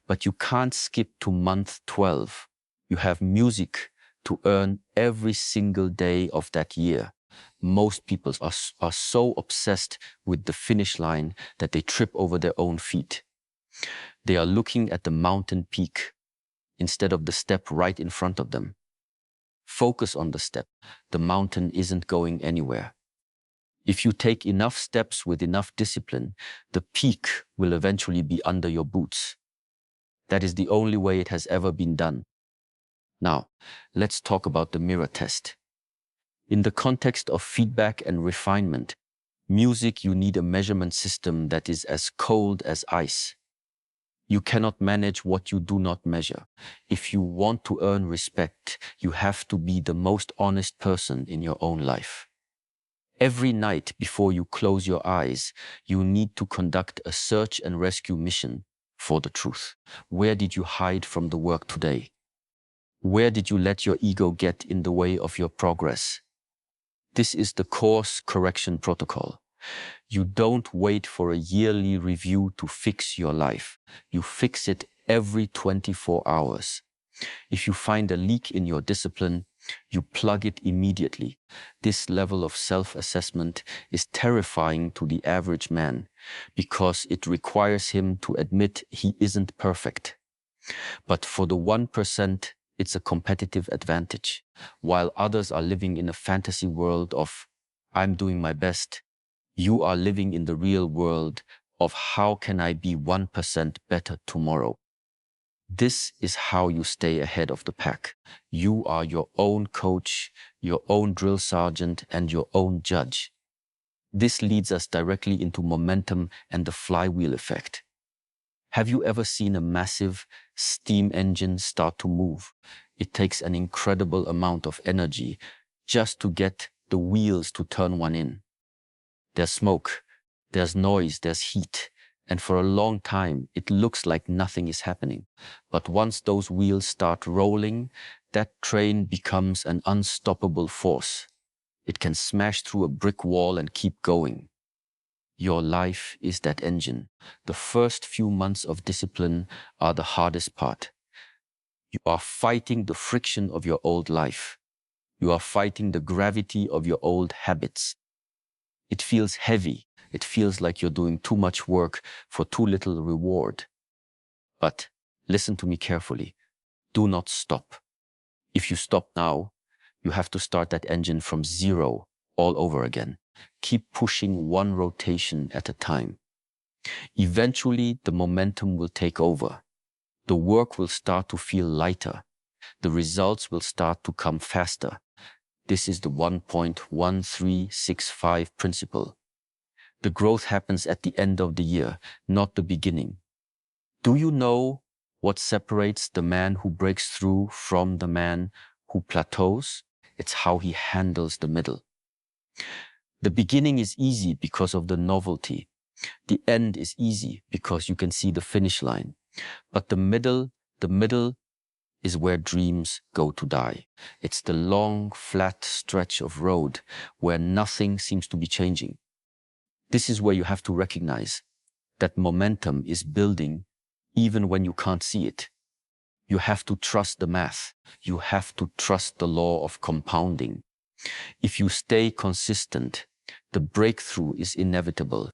But you can't skip to month 12. You have music to earn every single day of that year. Most people are so obsessed with the finish line that they trip over their own feet. They are looking at the mountain peak instead of the step right in front of them. Focus on the step. The mountain isn't going anywhere. If you take enough steps with enough discipline, the peak will eventually be under your boots. That is the only way it has ever been done. Now, let's talk about the mirror test. In the context of feedback and refinement, music, you need a measurement system that is as cold as ice. You cannot manage what you do not measure. If you want to earn respect, you have to be the most honest person in your own life. Every night before you close your eyes, you need to conduct a search and rescue mission for the truth. Where did you hide from the work today? Where did you let your ego get in the way of your progress? This is the course correction protocol. You don't wait for a yearly review to fix your life. You fix it every 24 hours. If you find a leak in your discipline, you plug it immediately. This level of self-assessment is terrifying to the average man because it requires him to admit he isn't perfect. But for the 1%, it's a competitive advantage. While others are living in a fantasy world of, I'm doing my best, you are living in the real world of how can I be 1% better tomorrow? This is how you stay ahead of the pack. You are your own coach, your own drill sergeant, and your own judge. This leads us directly into momentum and the flywheel effect. Have you ever seen a massive steam engine start to move? It takes an incredible amount of energy just to get the wheels to turn one in. There's smoke, there's noise, there's heat. And for a long time, it looks like nothing is happening. But once those wheels start rolling, that train becomes an unstoppable force. It can smash through a brick wall and keep going. Your life is that engine. The first few months of discipline are the hardest part. You are fighting the friction of your old life. You are fighting the gravity of your old habits. It feels heavy. It feels like you're doing too much work for too little reward. But listen to me carefully. Do not stop. If you stop now, you have to start that engine from zero all over again. Keep pushing one rotation at a time. Eventually, the momentum will take over. The work will start to feel lighter. The results will start to come faster. This is the 1.1365 principle. The growth happens at the end of the year, not the beginning. Do you know what separates the man who breaks through from the man who plateaus? It's how he handles the middle. The beginning is easy because of the novelty. The end is easy because you can see the finish line. But the middle is where dreams go to die. It's the long, flat stretch of road where nothing seems to be changing. This is where you have to recognize that momentum is building even when you can't see it. You have to trust the math. You have to trust the law of compounding. If you stay consistent, the breakthrough is inevitable.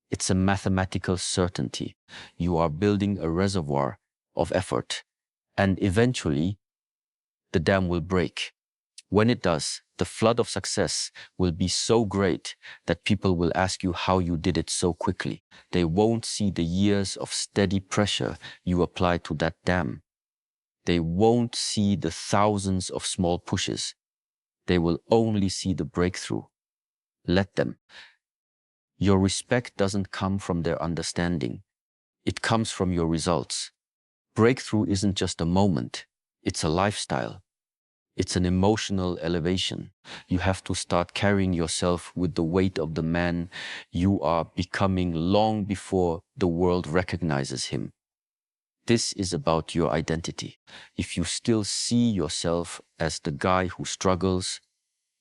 It's a mathematical certainty. You are building a reservoir of effort, and eventually the dam will break. When it does, the flood of success will be so great that people will ask you how you did it so quickly. They won't see the years of steady pressure you applied to that dam. They won't see the thousands of small pushes. They will only see the breakthrough. Let them. Your respect doesn't come from their understanding. It comes from your results. Breakthrough isn't just a moment. It's a lifestyle. It's an emotional elevation. You have to start carrying yourself with the weight of the man you are becoming long before the world recognizes him. This is about your identity. If you still see yourself as the guy who struggles,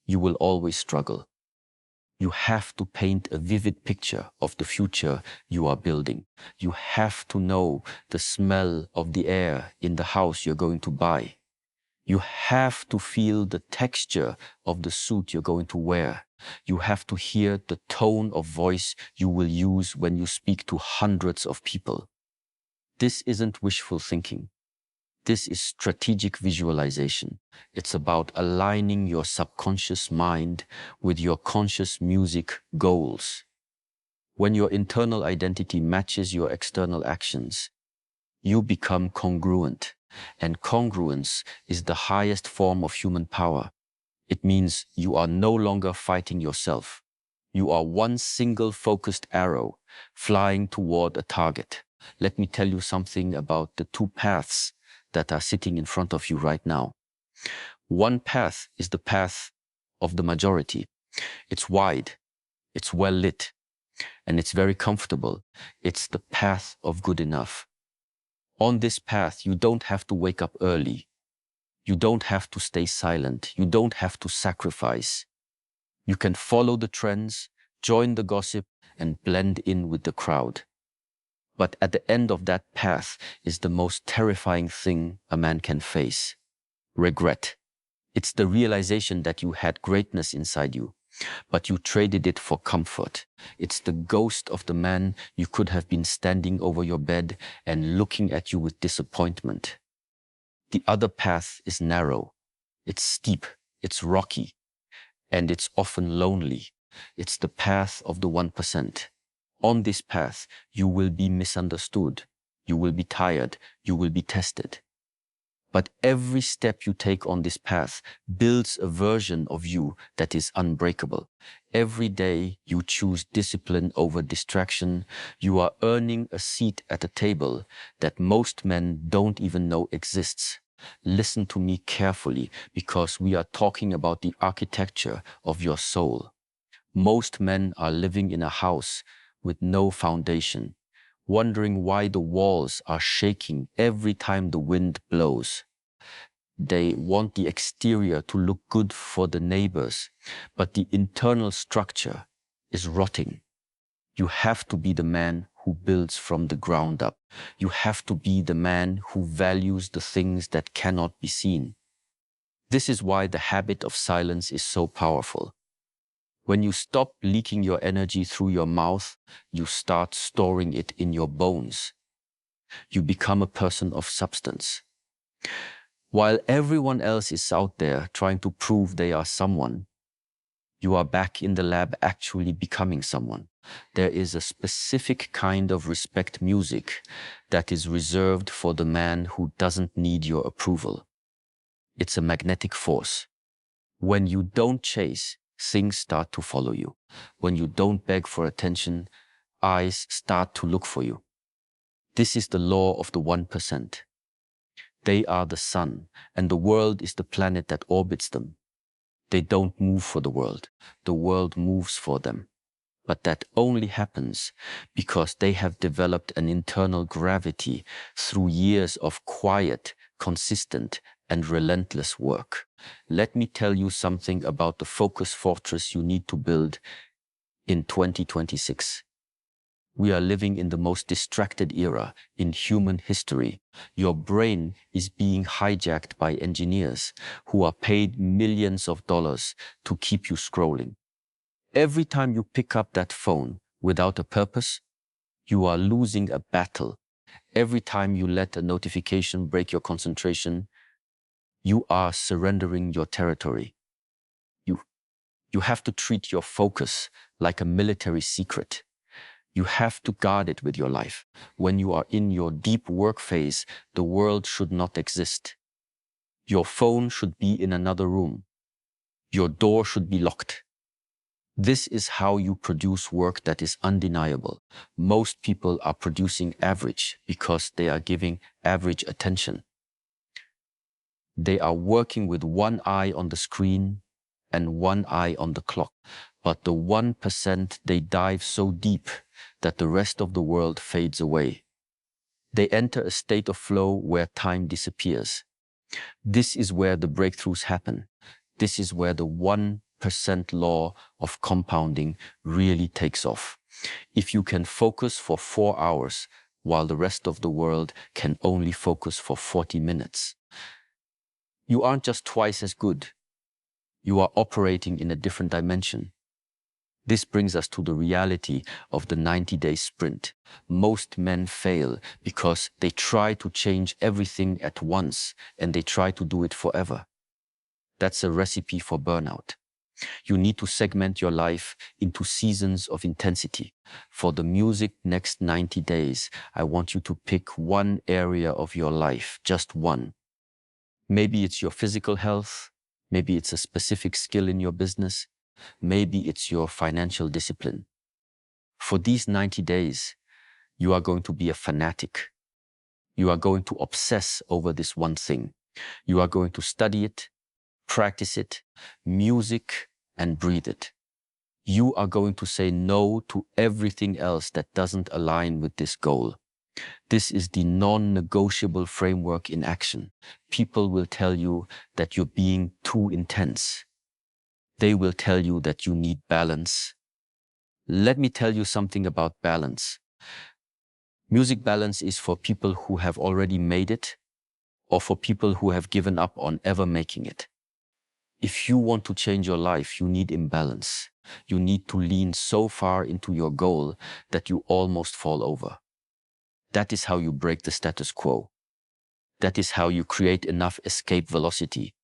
you will always struggle. You have to paint a vivid picture of the future you are building. You have to know the smell of the air in the house you're going to buy. You have to feel the texture of the suit you're going to wear. You have to hear the tone of voice you will use when you speak to hundreds of people. This isn't wishful thinking. This is strategic visualization. It's about aligning your subconscious mind with your conscious music goals. When your internal identity matches your external actions, you become congruent. And congruence is the highest form of human power. It means you are no longer fighting yourself. You are one single focused arrow flying toward a target. Let me tell you something about the two paths that are sitting in front of you right now. One path is the path of the majority. It's wide, it's well lit, and it's very comfortable. It's the path of good enough. On this path, you don't have to wake up early. You don't have to stay silent. You don't have to sacrifice. You can follow the trends, join the gossip, and blend in with the crowd. But at the end of that path is the most terrifying thing a man can face: regret. It's the realization that you had greatness inside you, but you traded it for comfort. It's the ghost of the man you could have been standing over your bed and looking at you with disappointment. The other path is narrow. It's steep, it's rocky, and it's often lonely. It's the path of the 1%. On this path, you will be misunderstood. You will be tired. You will be tested. But every step you take on this path builds a version of you that is unbreakable. Every day you choose discipline over distraction. You are earning a seat at a table that most men don't even know exists. Listen to me carefully, because we are talking about the architecture of your soul. Most men are living in a house with no foundation, wondering why the walls are shaking every time the wind blows. They want the exterior to look good for the neighbors, but the internal structure is rotting. You have to be the man who builds from the ground up. You have to be the man who values the things that cannot be seen. This is why the habit of silence is so powerful. When you stop leaking your energy through your mouth, you start storing it in your bones. You become a person of substance. While everyone else is out there trying to prove they are someone, you are back in the lab actually becoming someone. There is a specific kind of respect music that is reserved for the man who doesn't need your approval. It's a magnetic force. When you don't chase, things start to follow you. When you don't beg for attention, eyes start to look for you. This is the law of the 1%. They are the sun, and the world is the planet that orbits them. They don't move for the world moves for them. But that only happens because they have developed an internal gravity through years of quiet, consistent, and relentless work. Let me tell you something about the focus fortress you need to build in 2026. We are living in the most distracted era in human history. Your brain is being hijacked by engineers who are paid millions of dollars to keep you scrolling. Every time you pick up that phone without a purpose, you are losing a battle. Every time you let a notification break your concentration, you are surrendering your territory. You have to treat your focus like a military secret. You have to guard it with your life. When you are in your deep work phase, the world should not exist. Your phone should be in another room. Your door should be locked. This is how you produce work that is undeniable. Most people are producing average because they are giving average attention. They are working with one eye on the screen and one eye on the clock. But the 1%, they dive so deep that the rest of the world fades away. They enter a state of flow where time disappears. This is where the breakthroughs happen. This is where the 1% law of compounding really takes off. If you can focus for 4 hours while the rest of the world can only focus for 40 minutes, you aren't just twice as good. You are operating in a different dimension. This brings us to the reality of the 90-day sprint. Most men fail because they try to change everything at once and they try to do it forever. That's a recipe for burnout. You need to segment your life into seasons of intensity. For the music next 90 days, I want you to pick one area of your life, just one. Maybe it's your physical health. Maybe it's a specific skill in your business. Maybe it's your financial discipline. For these 90 days, you are going to be a fanatic. You are going to obsess over this one thing. You are going to study it, practice it, music, and breathe it. You are going to say no to everything else that doesn't align with this goal. This is the non-negotiable framework in action. People will tell you that you're being too intense. They will tell you that you need balance. Let me tell you something about balance. Music balance is for people who have already made it or for people who have given up on ever making it. If you want to change your life, you need imbalance. You need to lean so far into your goal that you almost fall over. That is how you break the status quo. That is how you create enough escape velocity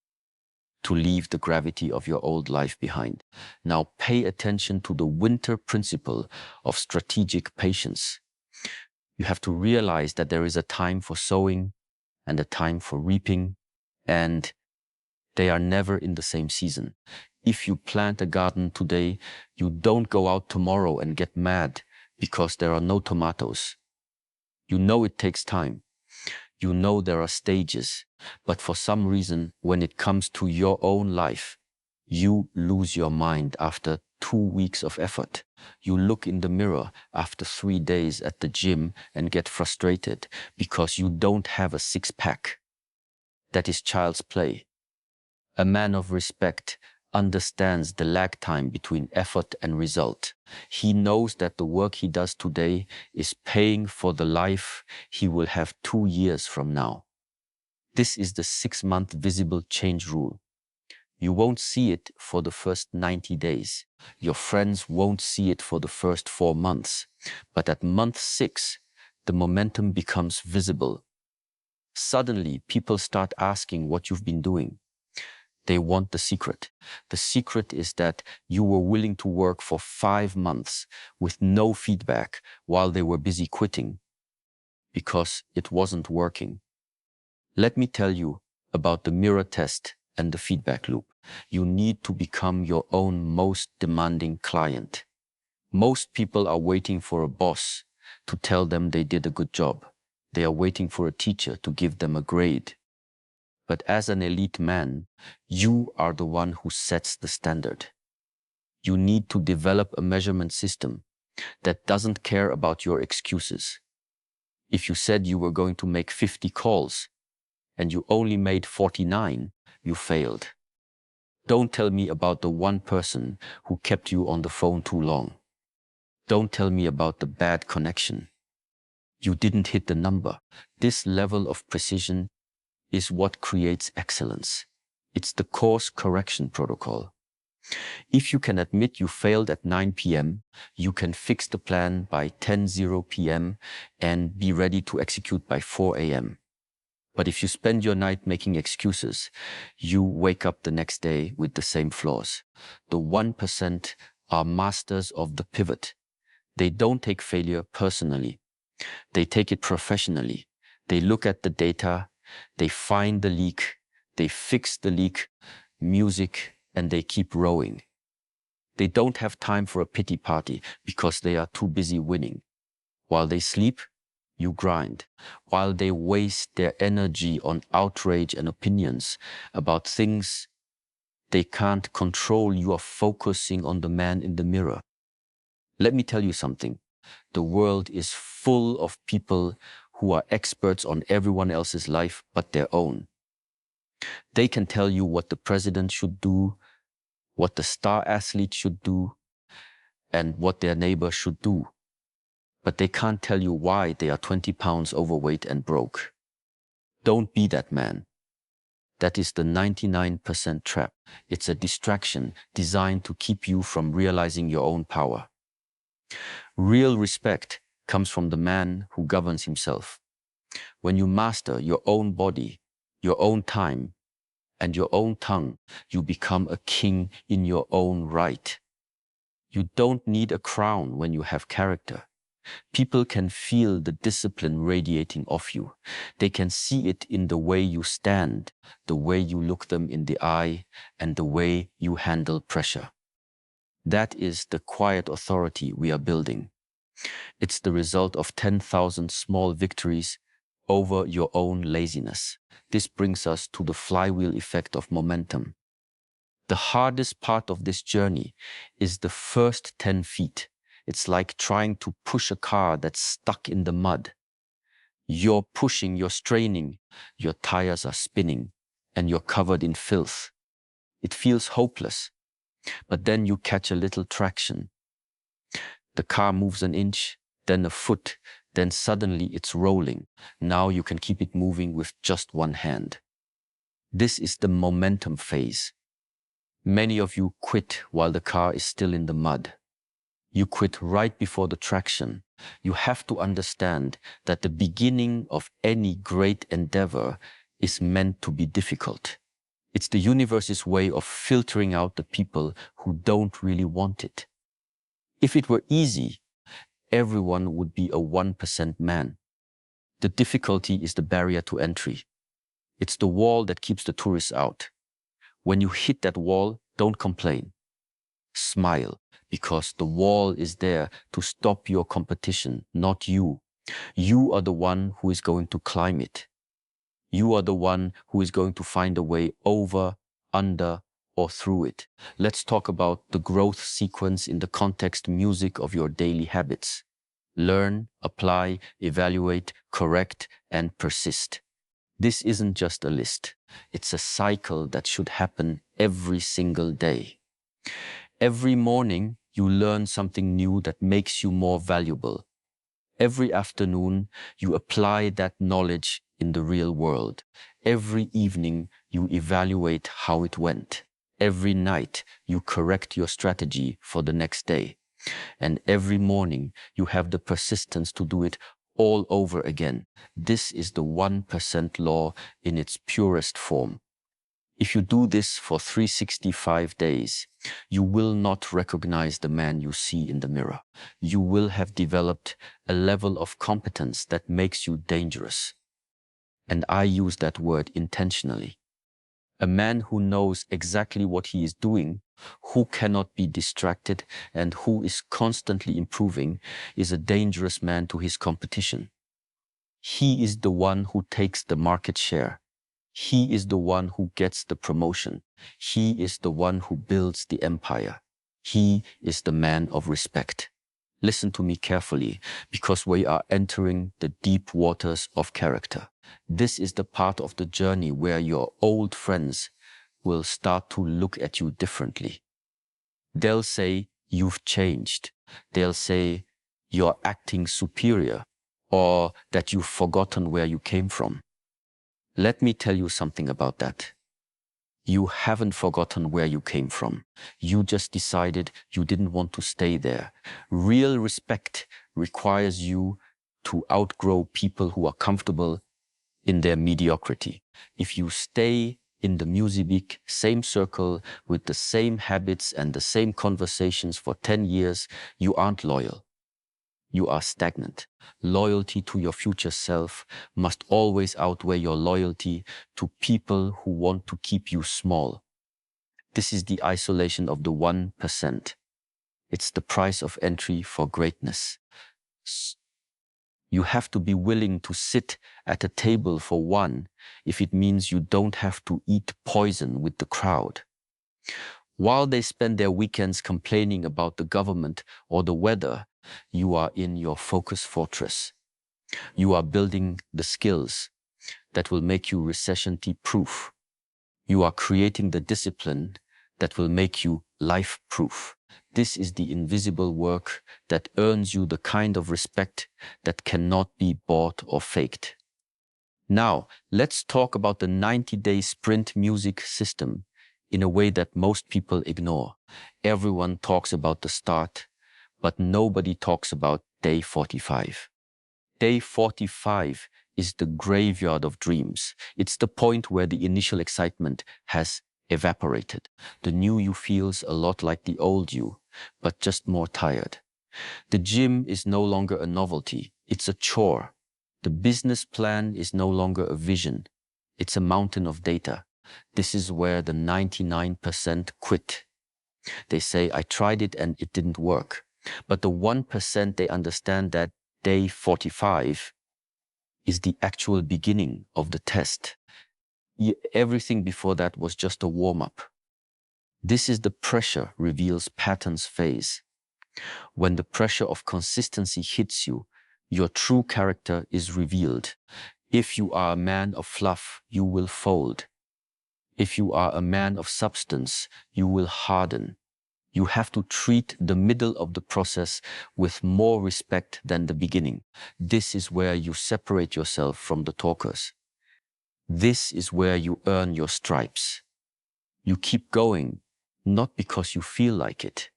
to leave the gravity of your old life behind. Now pay attention to the winter principle of strategic patience. You have to realize that there is a time for sowing and a time for reaping, and they are never in the same season. If you plant a garden today, you don't go out tomorrow and get mad because there are no tomatoes. You know it takes time. You know there are stages, but for some reason, when it comes to your own life, you lose your mind after 2 weeks of effort. You look in the mirror after 3 days at the gym and get frustrated because you don't have a six-pack. That is child's play. A man of respect understands the lag time between effort and result. He knows that the work he does today is paying for the life he will have 2 years from now. This is the 6-month visible change rule. You won't see it for the first 90 days. Your friends won't see it for the first 4 months. But at month 6, the momentum becomes visible. Suddenly, people start asking what you've been doing. They want the secret. The secret is that you were willing to work for 5 months with no feedback while they were busy quitting because it wasn't working. Let me tell you about the mirror test and the feedback loop. You need to become your own most demanding client. Most people are waiting for a boss to tell them they did a good job. They are waiting for a teacher to give them a grade. But as an elite man, you are the one who sets the standard. You need to develop a measurement system that doesn't care about your excuses. If you said you were going to make 50 calls and you only made 49, you failed. Don't tell me about the one person who kept you on the phone too long. Don't tell me about the bad connection. You didn't hit the number. This level of precision is what creates excellence. It's the course correction protocol. If you can admit you failed at 9 p.m., you can fix the plan by 10:0 p.m. and be ready to execute by 4 a.m. But if you spend your night making excuses, you wake up the next day with the same flaws. The 1% are masters of the pivot. They don't take failure personally. They take it professionally. They look at the data, they find the leak, they fix the leak, music, and they keep rowing. They don't have time for a pity party because they are too busy winning. While they sleep, you grind. While they waste their energy on outrage and opinions about things they can't control, you are focusing on the man in the mirror. Let me tell you something. The world is full of people who are experts on everyone else's life but their own. They can tell you what the president should do, what the star athlete should do, and what their neighbor should do. But they can't tell you why they are 20 pounds overweight and broke. Don't be that man. That is the 99% trap. It's a distraction designed to keep you from realizing your own power. Real respect comes from the man who governs himself. When you master your own body, your own time, and your own tongue, you become a king in your own right. You don't need a crown when you have character. People can feel the discipline radiating off you. They can see it in the way you stand, the way you look them in the eye, and the way you handle pressure. That is the quiet authority we are building. It's the result of 10,000 small victories over your own laziness. This brings us to the flywheel effect of momentum. The hardest part of this journey is the first 10 feet. It's like trying to push a car that's stuck in the mud. You're pushing, you're straining, your tires are spinning, and you're covered in filth. It feels hopeless, but then you catch a little traction. The car moves an inch, then a foot, then suddenly it's rolling. Now you can keep it moving with just one hand. This is the momentum phase. Many of you quit while the car is still in the mud. You quit right before the traction. You have to understand that the beginning of any great endeavor is meant to be difficult. It's the universe's way of filtering out the people who don't really want it. If it were easy, everyone would be a 1% man. The difficulty is the barrier to entry. It's the wall that keeps the tourists out. When you hit that wall, don't complain. Smile, because the wall is there to stop your competition, not you. You are the one who is going to climb it. You are the one who is going to find a way over, under, or through it. Let's talk about the growth sequence in the context music of your daily habits. Learn, apply, evaluate, correct, and persist. This isn't just a list. It's a cycle that should happen every single day. Every morning, you learn something new that makes you more valuable. Every afternoon, you apply that knowledge in the real world. Every evening, you evaluate how it went. Every night, you correct your strategy for the next day. And every morning, you have the persistence to do it all over again. This is the 1% law in its purest form. If you do this for 365 days, you will not recognize the man you see in the mirror. You will have developed a level of competence that makes you dangerous. And I use that word intentionally. A man who knows exactly what he is doing, who cannot be distracted, and who is constantly improving, is a dangerous man to his competition. He is the one who takes the market share. He is the one who gets the promotion. He is the one who builds the empire. He is the man of respect. Listen to me carefully, because we are entering the deep waters of character. This is the part of the journey where your old friends will start to look at you differently. They'll say, "You've changed." They'll say you're acting superior or that you've forgotten where you came from. Let me tell you something about that. You haven't forgotten where you came from. You just decided you didn't want to stay there. Real respect requires you to outgrow people who are comfortable in their mediocrity. If you stay in the music same circle with the same habits and the same conversations for 10 years, you aren't loyal. You are stagnant. Loyalty to your future self must always outweigh your loyalty to people who want to keep you small. This is the isolation of the 1%. It's the price of entry for greatness. You have to be willing to sit at a table for one if it means you don't have to eat poison with the crowd. While they spend their weekends complaining about the government or the weather, you are in your focus fortress. You are building the skills that will make you recession-proof. You are creating the discipline that will make you life-proof. This is the invisible work that earns you the kind of respect that cannot be bought or faked. Now, let's talk about the 90-day sprint music system in a way that most people ignore. Everyone talks about the start, but nobody talks about day 45. Day 45 is the graveyard of dreams. It's the point where the initial excitement has evaporated. The new you feels a lot like the old you, but just more tired. The gym is no longer a novelty, it's a chore. The business plan is no longer a vision, it's a mountain of data. This is where the 99% quit. They say, I tried it and it didn't work. But the 1%, they understand that day 45 is the actual beginning of the test. Everything before that was just a warm-up. This is the pressure reveals patterns phase. When the pressure of consistency hits you, your true character is revealed. If you are a man of fluff, you will fold. If you are a man of substance, you will harden. You have to treat the middle of the process with more respect than the beginning. This is where you separate yourself from the talkers. This is where you earn your stripes. You keep going, not because you feel like it,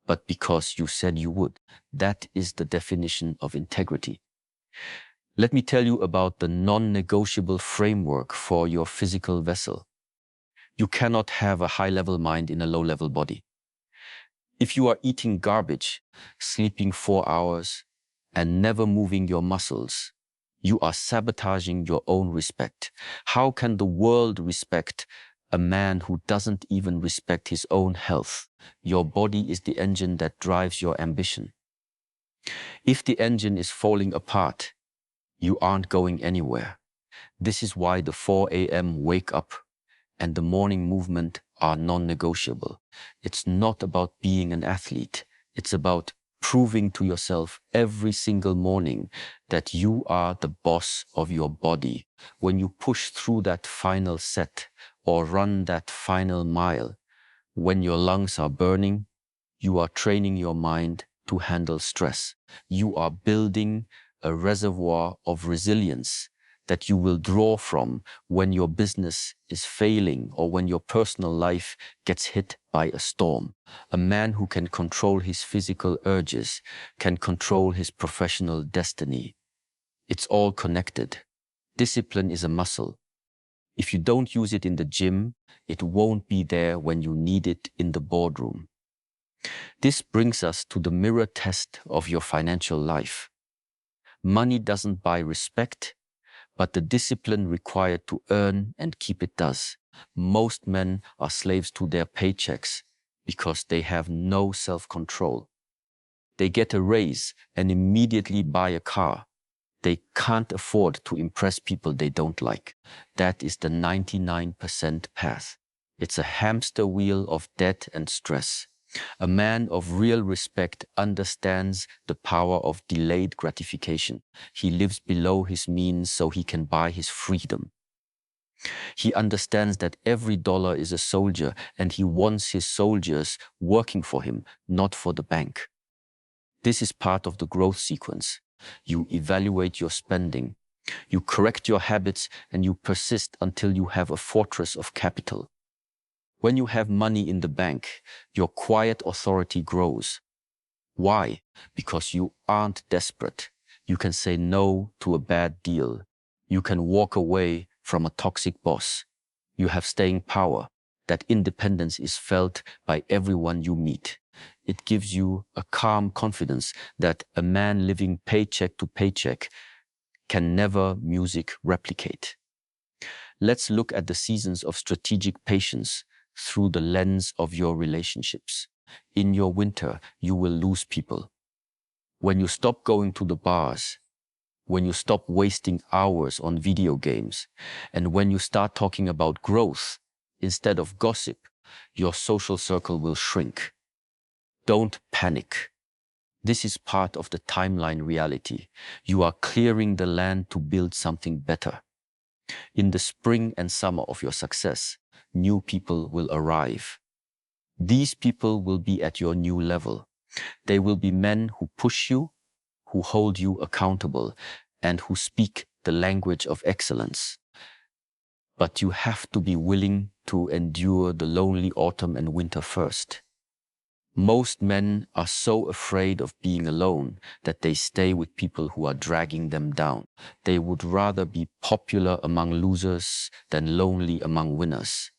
but because you said you would. That is the definition of integrity. Let me tell you about the non-negotiable framework for your physical vessel. You cannot have a high-level mind in a low-level body. If you are eating garbage, sleeping 4 hours, and never moving your muscles, you are sabotaging your own respect. How can the world respect a man who doesn't even respect his own health? Your body is the engine that drives your ambition. If the engine is falling apart, you aren't going anywhere. This is why the 4 a.m. wake up and the morning movement are non-negotiable. It's not about being an athlete. It's about proving to yourself every single morning that you are the boss of your body. When you push through that final set or run that final mile, when your lungs are burning, you are training your mind to handle stress. You are building a reservoir of resilience that you will draw from when your business is failing or when your personal life gets hit by a storm. A man who can control his physical urges can control his professional destiny. It's all connected. Discipline is a muscle. If you don't use it in the gym, it won't be there when you need it in the boardroom. This brings us to the mirror test of your financial life. Money doesn't buy respect, but the discipline required to earn and keep it does. Most men are slaves to their paychecks because they have no self-control. They get a raise and immediately buy a car. They can't afford to impress people they don't like. That is the 99% path. It's a hamster wheel of debt and stress. A man of real respect understands the power of delayed gratification. He lives below his means so he can buy his freedom. He understands that every dollar is a soldier and he wants his soldiers working for him, not for the bank. This is part of the growth sequence. You evaluate your spending, you correct your habits, and you persist until you have a fortress of capital. When you have money in the bank, your quiet authority grows. Why? Because you aren't desperate. You can say no to a bad deal. You can walk away from a toxic boss. You have staying power. That independence is felt by everyone you meet. It gives you a calm confidence that a man living paycheck to paycheck can never music replicate. Let's look at the seasons of strategic patience through the lens of your relationships. In your winter, you will lose people. When you stop going to the bars, when you stop wasting hours on video games, and when you start talking about growth instead of gossip, your social circle will shrink. Don't panic. This is part of the timeline reality. You are clearing the land to build something better. In the spring and summer of your success, new people will arrive. These people will be at your new level. They will be men who push you, who hold you accountable, and who speak the language of excellence. But you have to be willing to endure the lonely autumn and winter first. Most men are so afraid of being alone that they stay with people who are dragging them down. They would rather be popular among losers than lonely among winners.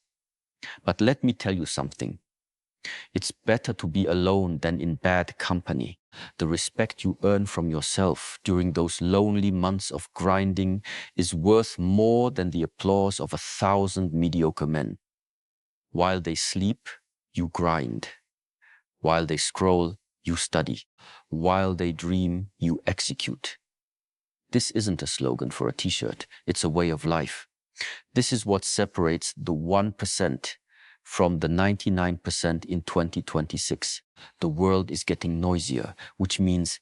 But let me tell you something. It's better to be alone than in bad company. The respect you earn from yourself during those lonely months of grinding is worth more than the applause of 1,000 mediocre men. While they sleep, you grind. While they scroll, you study. While they dream, you execute. This isn't a slogan for a t-shirt. It's a way of life. This is what separates the 1% from the 99% in 2026. The world is getting noisier, which means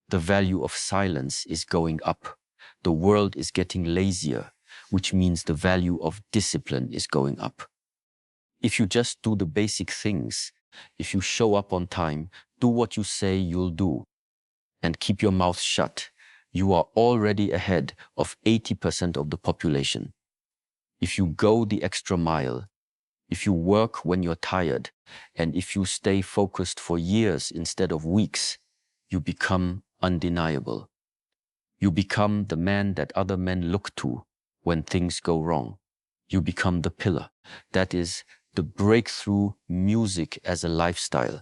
the value of silence is going up. The world is getting lazier, which means the value of discipline is going up. If you just do the basic things, if you show up on time, do what you say you'll do, and keep your mouth shut, you are already ahead of 80% of the population. If you go the extra mile, if you work when you're tired, and if you stay focused for years instead of weeks, you become undeniable. You become the man that other men look to when things go wrong. You become the pillar. That is the breakthrough music as a lifestyle.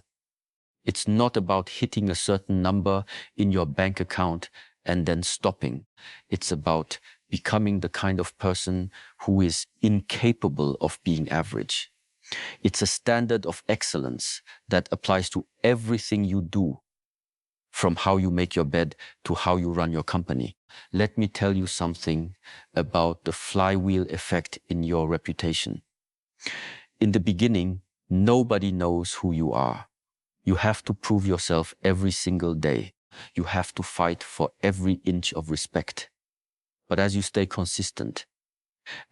It's not about hitting a certain number in your bank account and then stopping. It's about becoming the kind of person who is incapable of being average. It's a standard of excellence that applies to everything you do, from how you make your bed to how you run your company. Let me tell you something about the flywheel effect in your reputation. In the beginning, nobody knows who you are. You have to prove yourself every single day. You have to fight for every inch of respect. But as you stay consistent,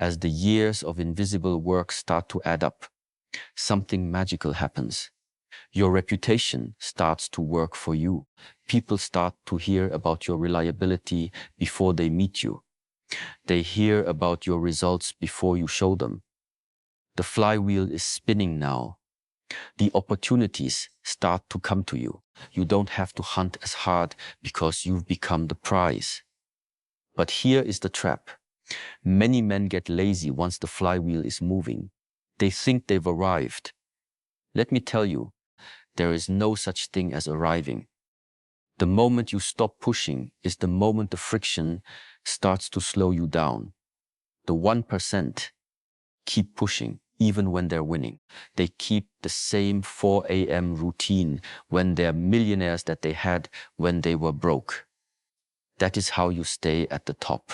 as the years of invisible work start to add up, something magical happens. Your reputation starts to work for you. People start to hear about your reliability before they meet you. They hear about your results before you show them. The flywheel is spinning now. The opportunities start to come to you. You don't have to hunt as hard because you've become the prize. But here is the trap. Many men get lazy once the flywheel is moving. They think they've arrived. Let me tell you, there is no such thing as arriving. The moment you stop pushing is the moment the friction starts to slow you down. The 1% keep pushing even when they're winning. They keep the same 4 a.m. routine when they're millionaires that they had when they were broke. That is how you stay at the top.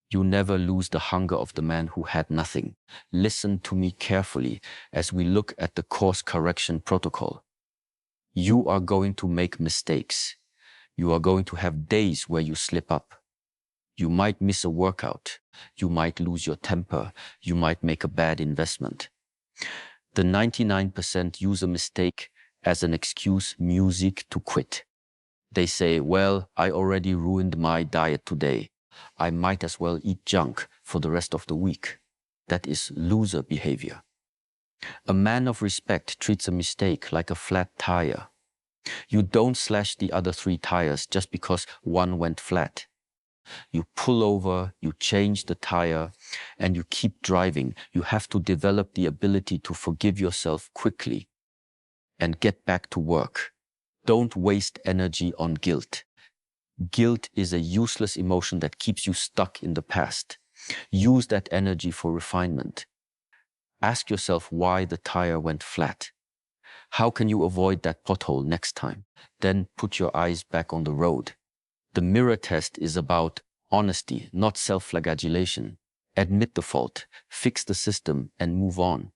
You never lose the hunger of the man who had nothing. Listen to me carefully as we look at the course correction protocol. You are going to make mistakes. You are going to have days where you slip up. You might miss a workout. You might lose your temper. You might make a bad investment. The 99% use a mistake as an excuse music to quit. They say, well, I already ruined my diet today. I might as well eat junk for the rest of the week. That is loser behavior. A man of respect treats a mistake like a flat tire. You don't slash the other 3 tires just because one went flat. You pull over, you change the tire, and you keep driving. You have to develop the ability to forgive yourself quickly and get back to work. Don't waste energy on guilt. Guilt is a useless emotion that keeps you stuck in the past. Use that energy for refinement. Ask yourself why the tire went flat. How can you avoid that pothole next time? Then put your eyes back on the road. The mirror test is about honesty, not self-flagellation. Admit the fault, fix the system, and move on.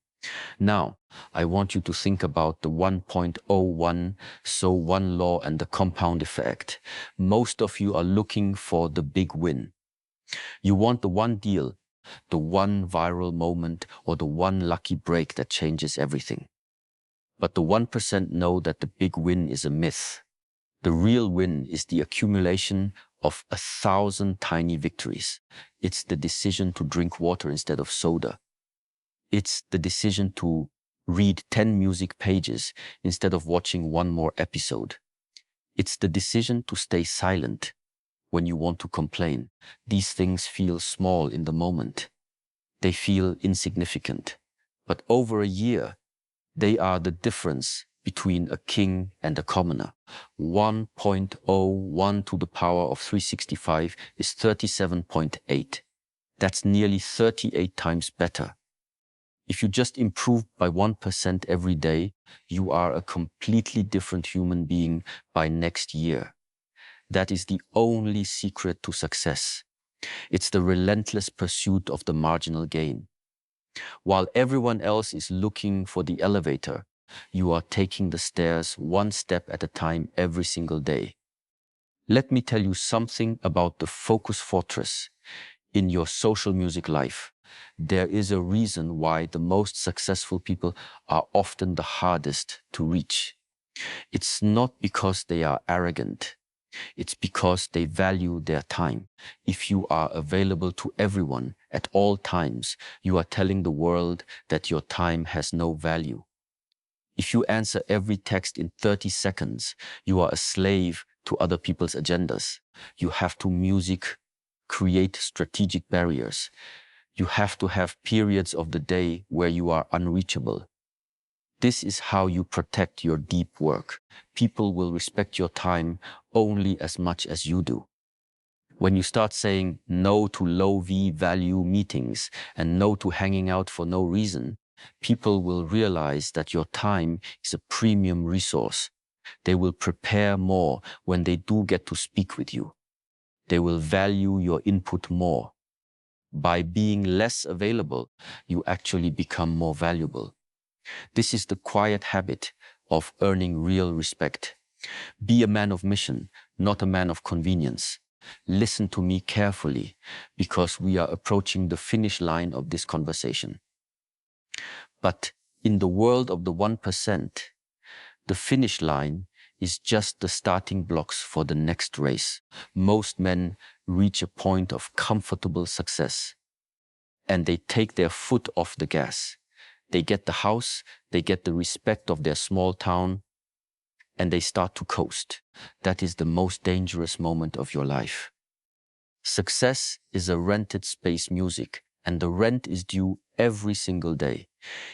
Now, I want you to think about the 1.01, so one law and the compound effect. Most of you are looking for the big win. You want the one deal, the one viral moment, or the one lucky break that changes everything. But the 1% know that the big win is a myth. The real win is the accumulation of 1,000 tiny victories. It's the decision to drink water instead of soda. It's the decision to read 10 music pages instead of watching one more episode. It's the decision to stay silent when you want to complain. These things feel small in the moment. They feel insignificant. But over a year, they are the difference between a king and a commoner. 1.01 to the power of 365 is 37.8. That's nearly 38 times better. If you just improve by 1% every day, you are a completely different human being by next year. That is the only secret to success. It's the relentless pursuit of the marginal gain. While everyone else is looking for the elevator, you are taking the stairs one step at a time every single day. Let me tell you something about the focus fortress in your social music life. There is a reason why the most successful people are often the hardest to reach. It's not because they are arrogant. It's because they value their time. If you are available to everyone at all times, you are telling the world that your time has no value. If you answer every text in 30 seconds, you are a slave to other people's agendas. You have to create strategic barriers. You have to have periods of the day where you are unreachable. This is how you protect your deep work. People will respect your time only as much as you do. When you start saying no to low value meetings and no to hanging out for no reason, people will realize that your time is a premium resource. They will prepare more when they do get to speak with you. They will value your input more. By being less available, you actually become more valuable. This is the quiet habit of earning real respect. Be a man of mission, not a man of convenience. Listen to me carefully, because we are approaching the finish line of this conversation. But in the world of the 1%, the finish line is just the starting blocks for the next race. Most men reach a point of comfortable success, and they take their foot off the gas. They get the house, they get the respect of their small town, and they start to coast. That is the most dangerous moment of your life. Success is a rented space music, and the rent is due every single day.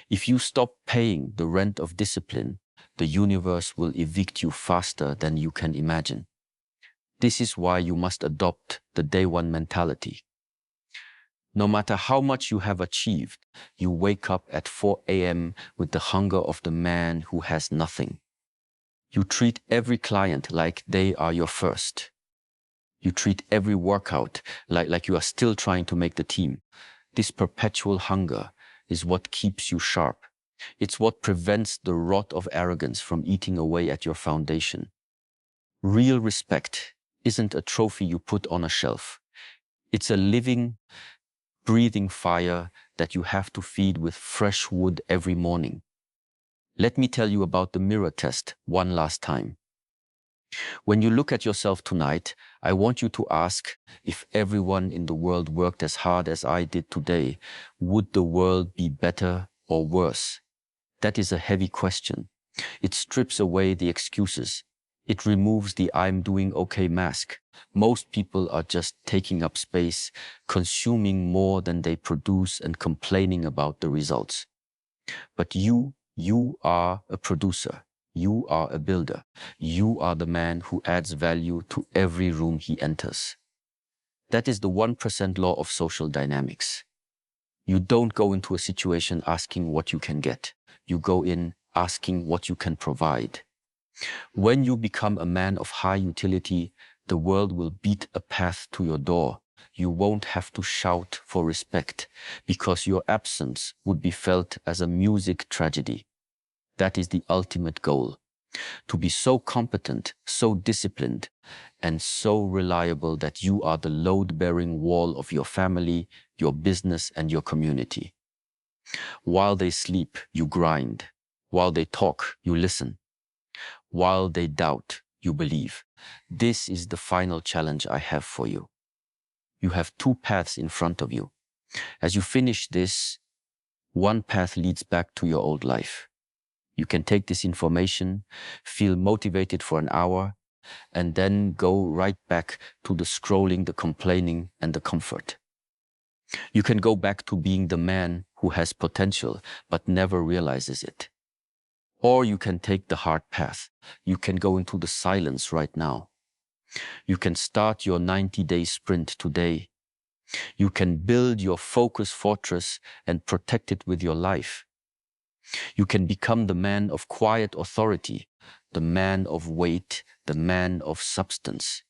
If you stop paying the rent of discipline, the universe will evict you faster than you can imagine. This is why you must adopt the day one mentality. No matter how much you have achieved, you wake up at 4 a.m. with the hunger of the man who has nothing. You treat every client like they are your first. You treat every workout like you are still trying to make the team. This perpetual hunger is what keeps you sharp. It's what prevents the rot of arrogance from eating away at your foundation. Real respect isn't a trophy you put on a shelf. It's a living, breathing fire that you have to feed with fresh wood every morning. Let me tell you about the mirror test one last time. When you look at yourself tonight, I want you to ask, if everyone in the world worked as hard as I did today, would the world be better or worse? That is a heavy question. It strips away the excuses. It removes the "I'm doing okay" mask. Most people are just taking up space, consuming more than they produce and complaining about the results. But you are a producer. You are a builder. You are the man who adds value to every room he enters. That is the 1% law of social dynamics. You don't go into a situation asking what you can get. You go in asking what you can provide. When you become a man of high utility, the world will beat a path to your door. You won't have to shout for respect because your absence would be felt as a music tragedy. That is the ultimate goal. To be so competent, so disciplined, and so reliable that you are the load-bearing wall of your family, your business, and your community. While they sleep, you grind. While they talk, you listen. While they doubt, you believe. This is the final challenge I have for you. You have two paths in front of you. As you finish this, one path leads back to your old life. You can take this information, feel motivated for an hour, and then go right back to the scrolling, the complaining, and the comfort. You can go back to being the man who has potential but never realizes it. Or you can take the hard path. You can go into the silence right now. You can start your 90-day sprint today. You can build your focus fortress and protect it with your life. You can become the man of quiet authority, the man of weight, the man of substance.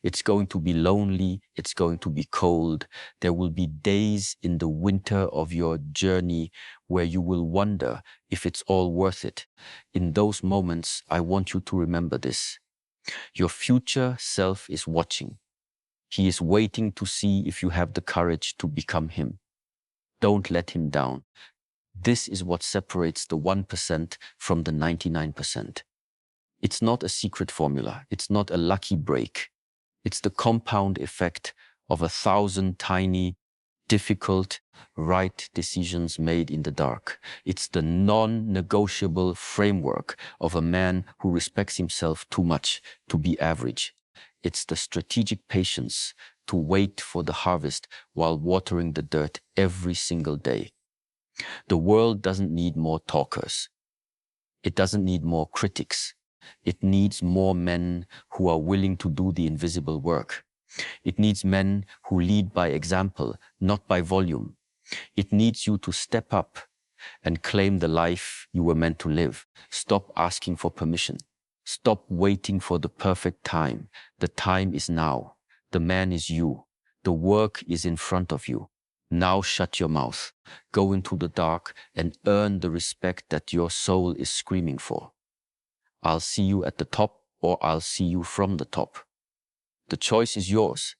It's going to be lonely. It's going to be cold. There will be days in the winter of your journey where you will wonder if it's all worth it. In those moments, I want you to remember this. Your future self is watching. He is waiting to see if you have the courage to become him. Don't let him down. This is what separates the 1% from the 99%. It's not a secret formula. It's not a lucky break. It's the compound effect of 1,000 tiny, difficult, right decisions made in the dark. It's the non-negotiable framework of a man who respects himself too much to be average. It's the strategic patience to wait for the harvest while watering the dirt every single day. The world doesn't need more talkers. It doesn't need more critics. It needs more men who are willing to do the invisible work. It needs men who lead by example, not by volume. It needs you to step up and claim the life you were meant to live. Stop asking for permission. Stop waiting for the perfect time. The time is now. The man is you. The work is in front of you. Now shut your mouth. Go into the dark and earn the respect that your soul is screaming for. I'll see you at the top, or I'll see you from the top. The choice is yours.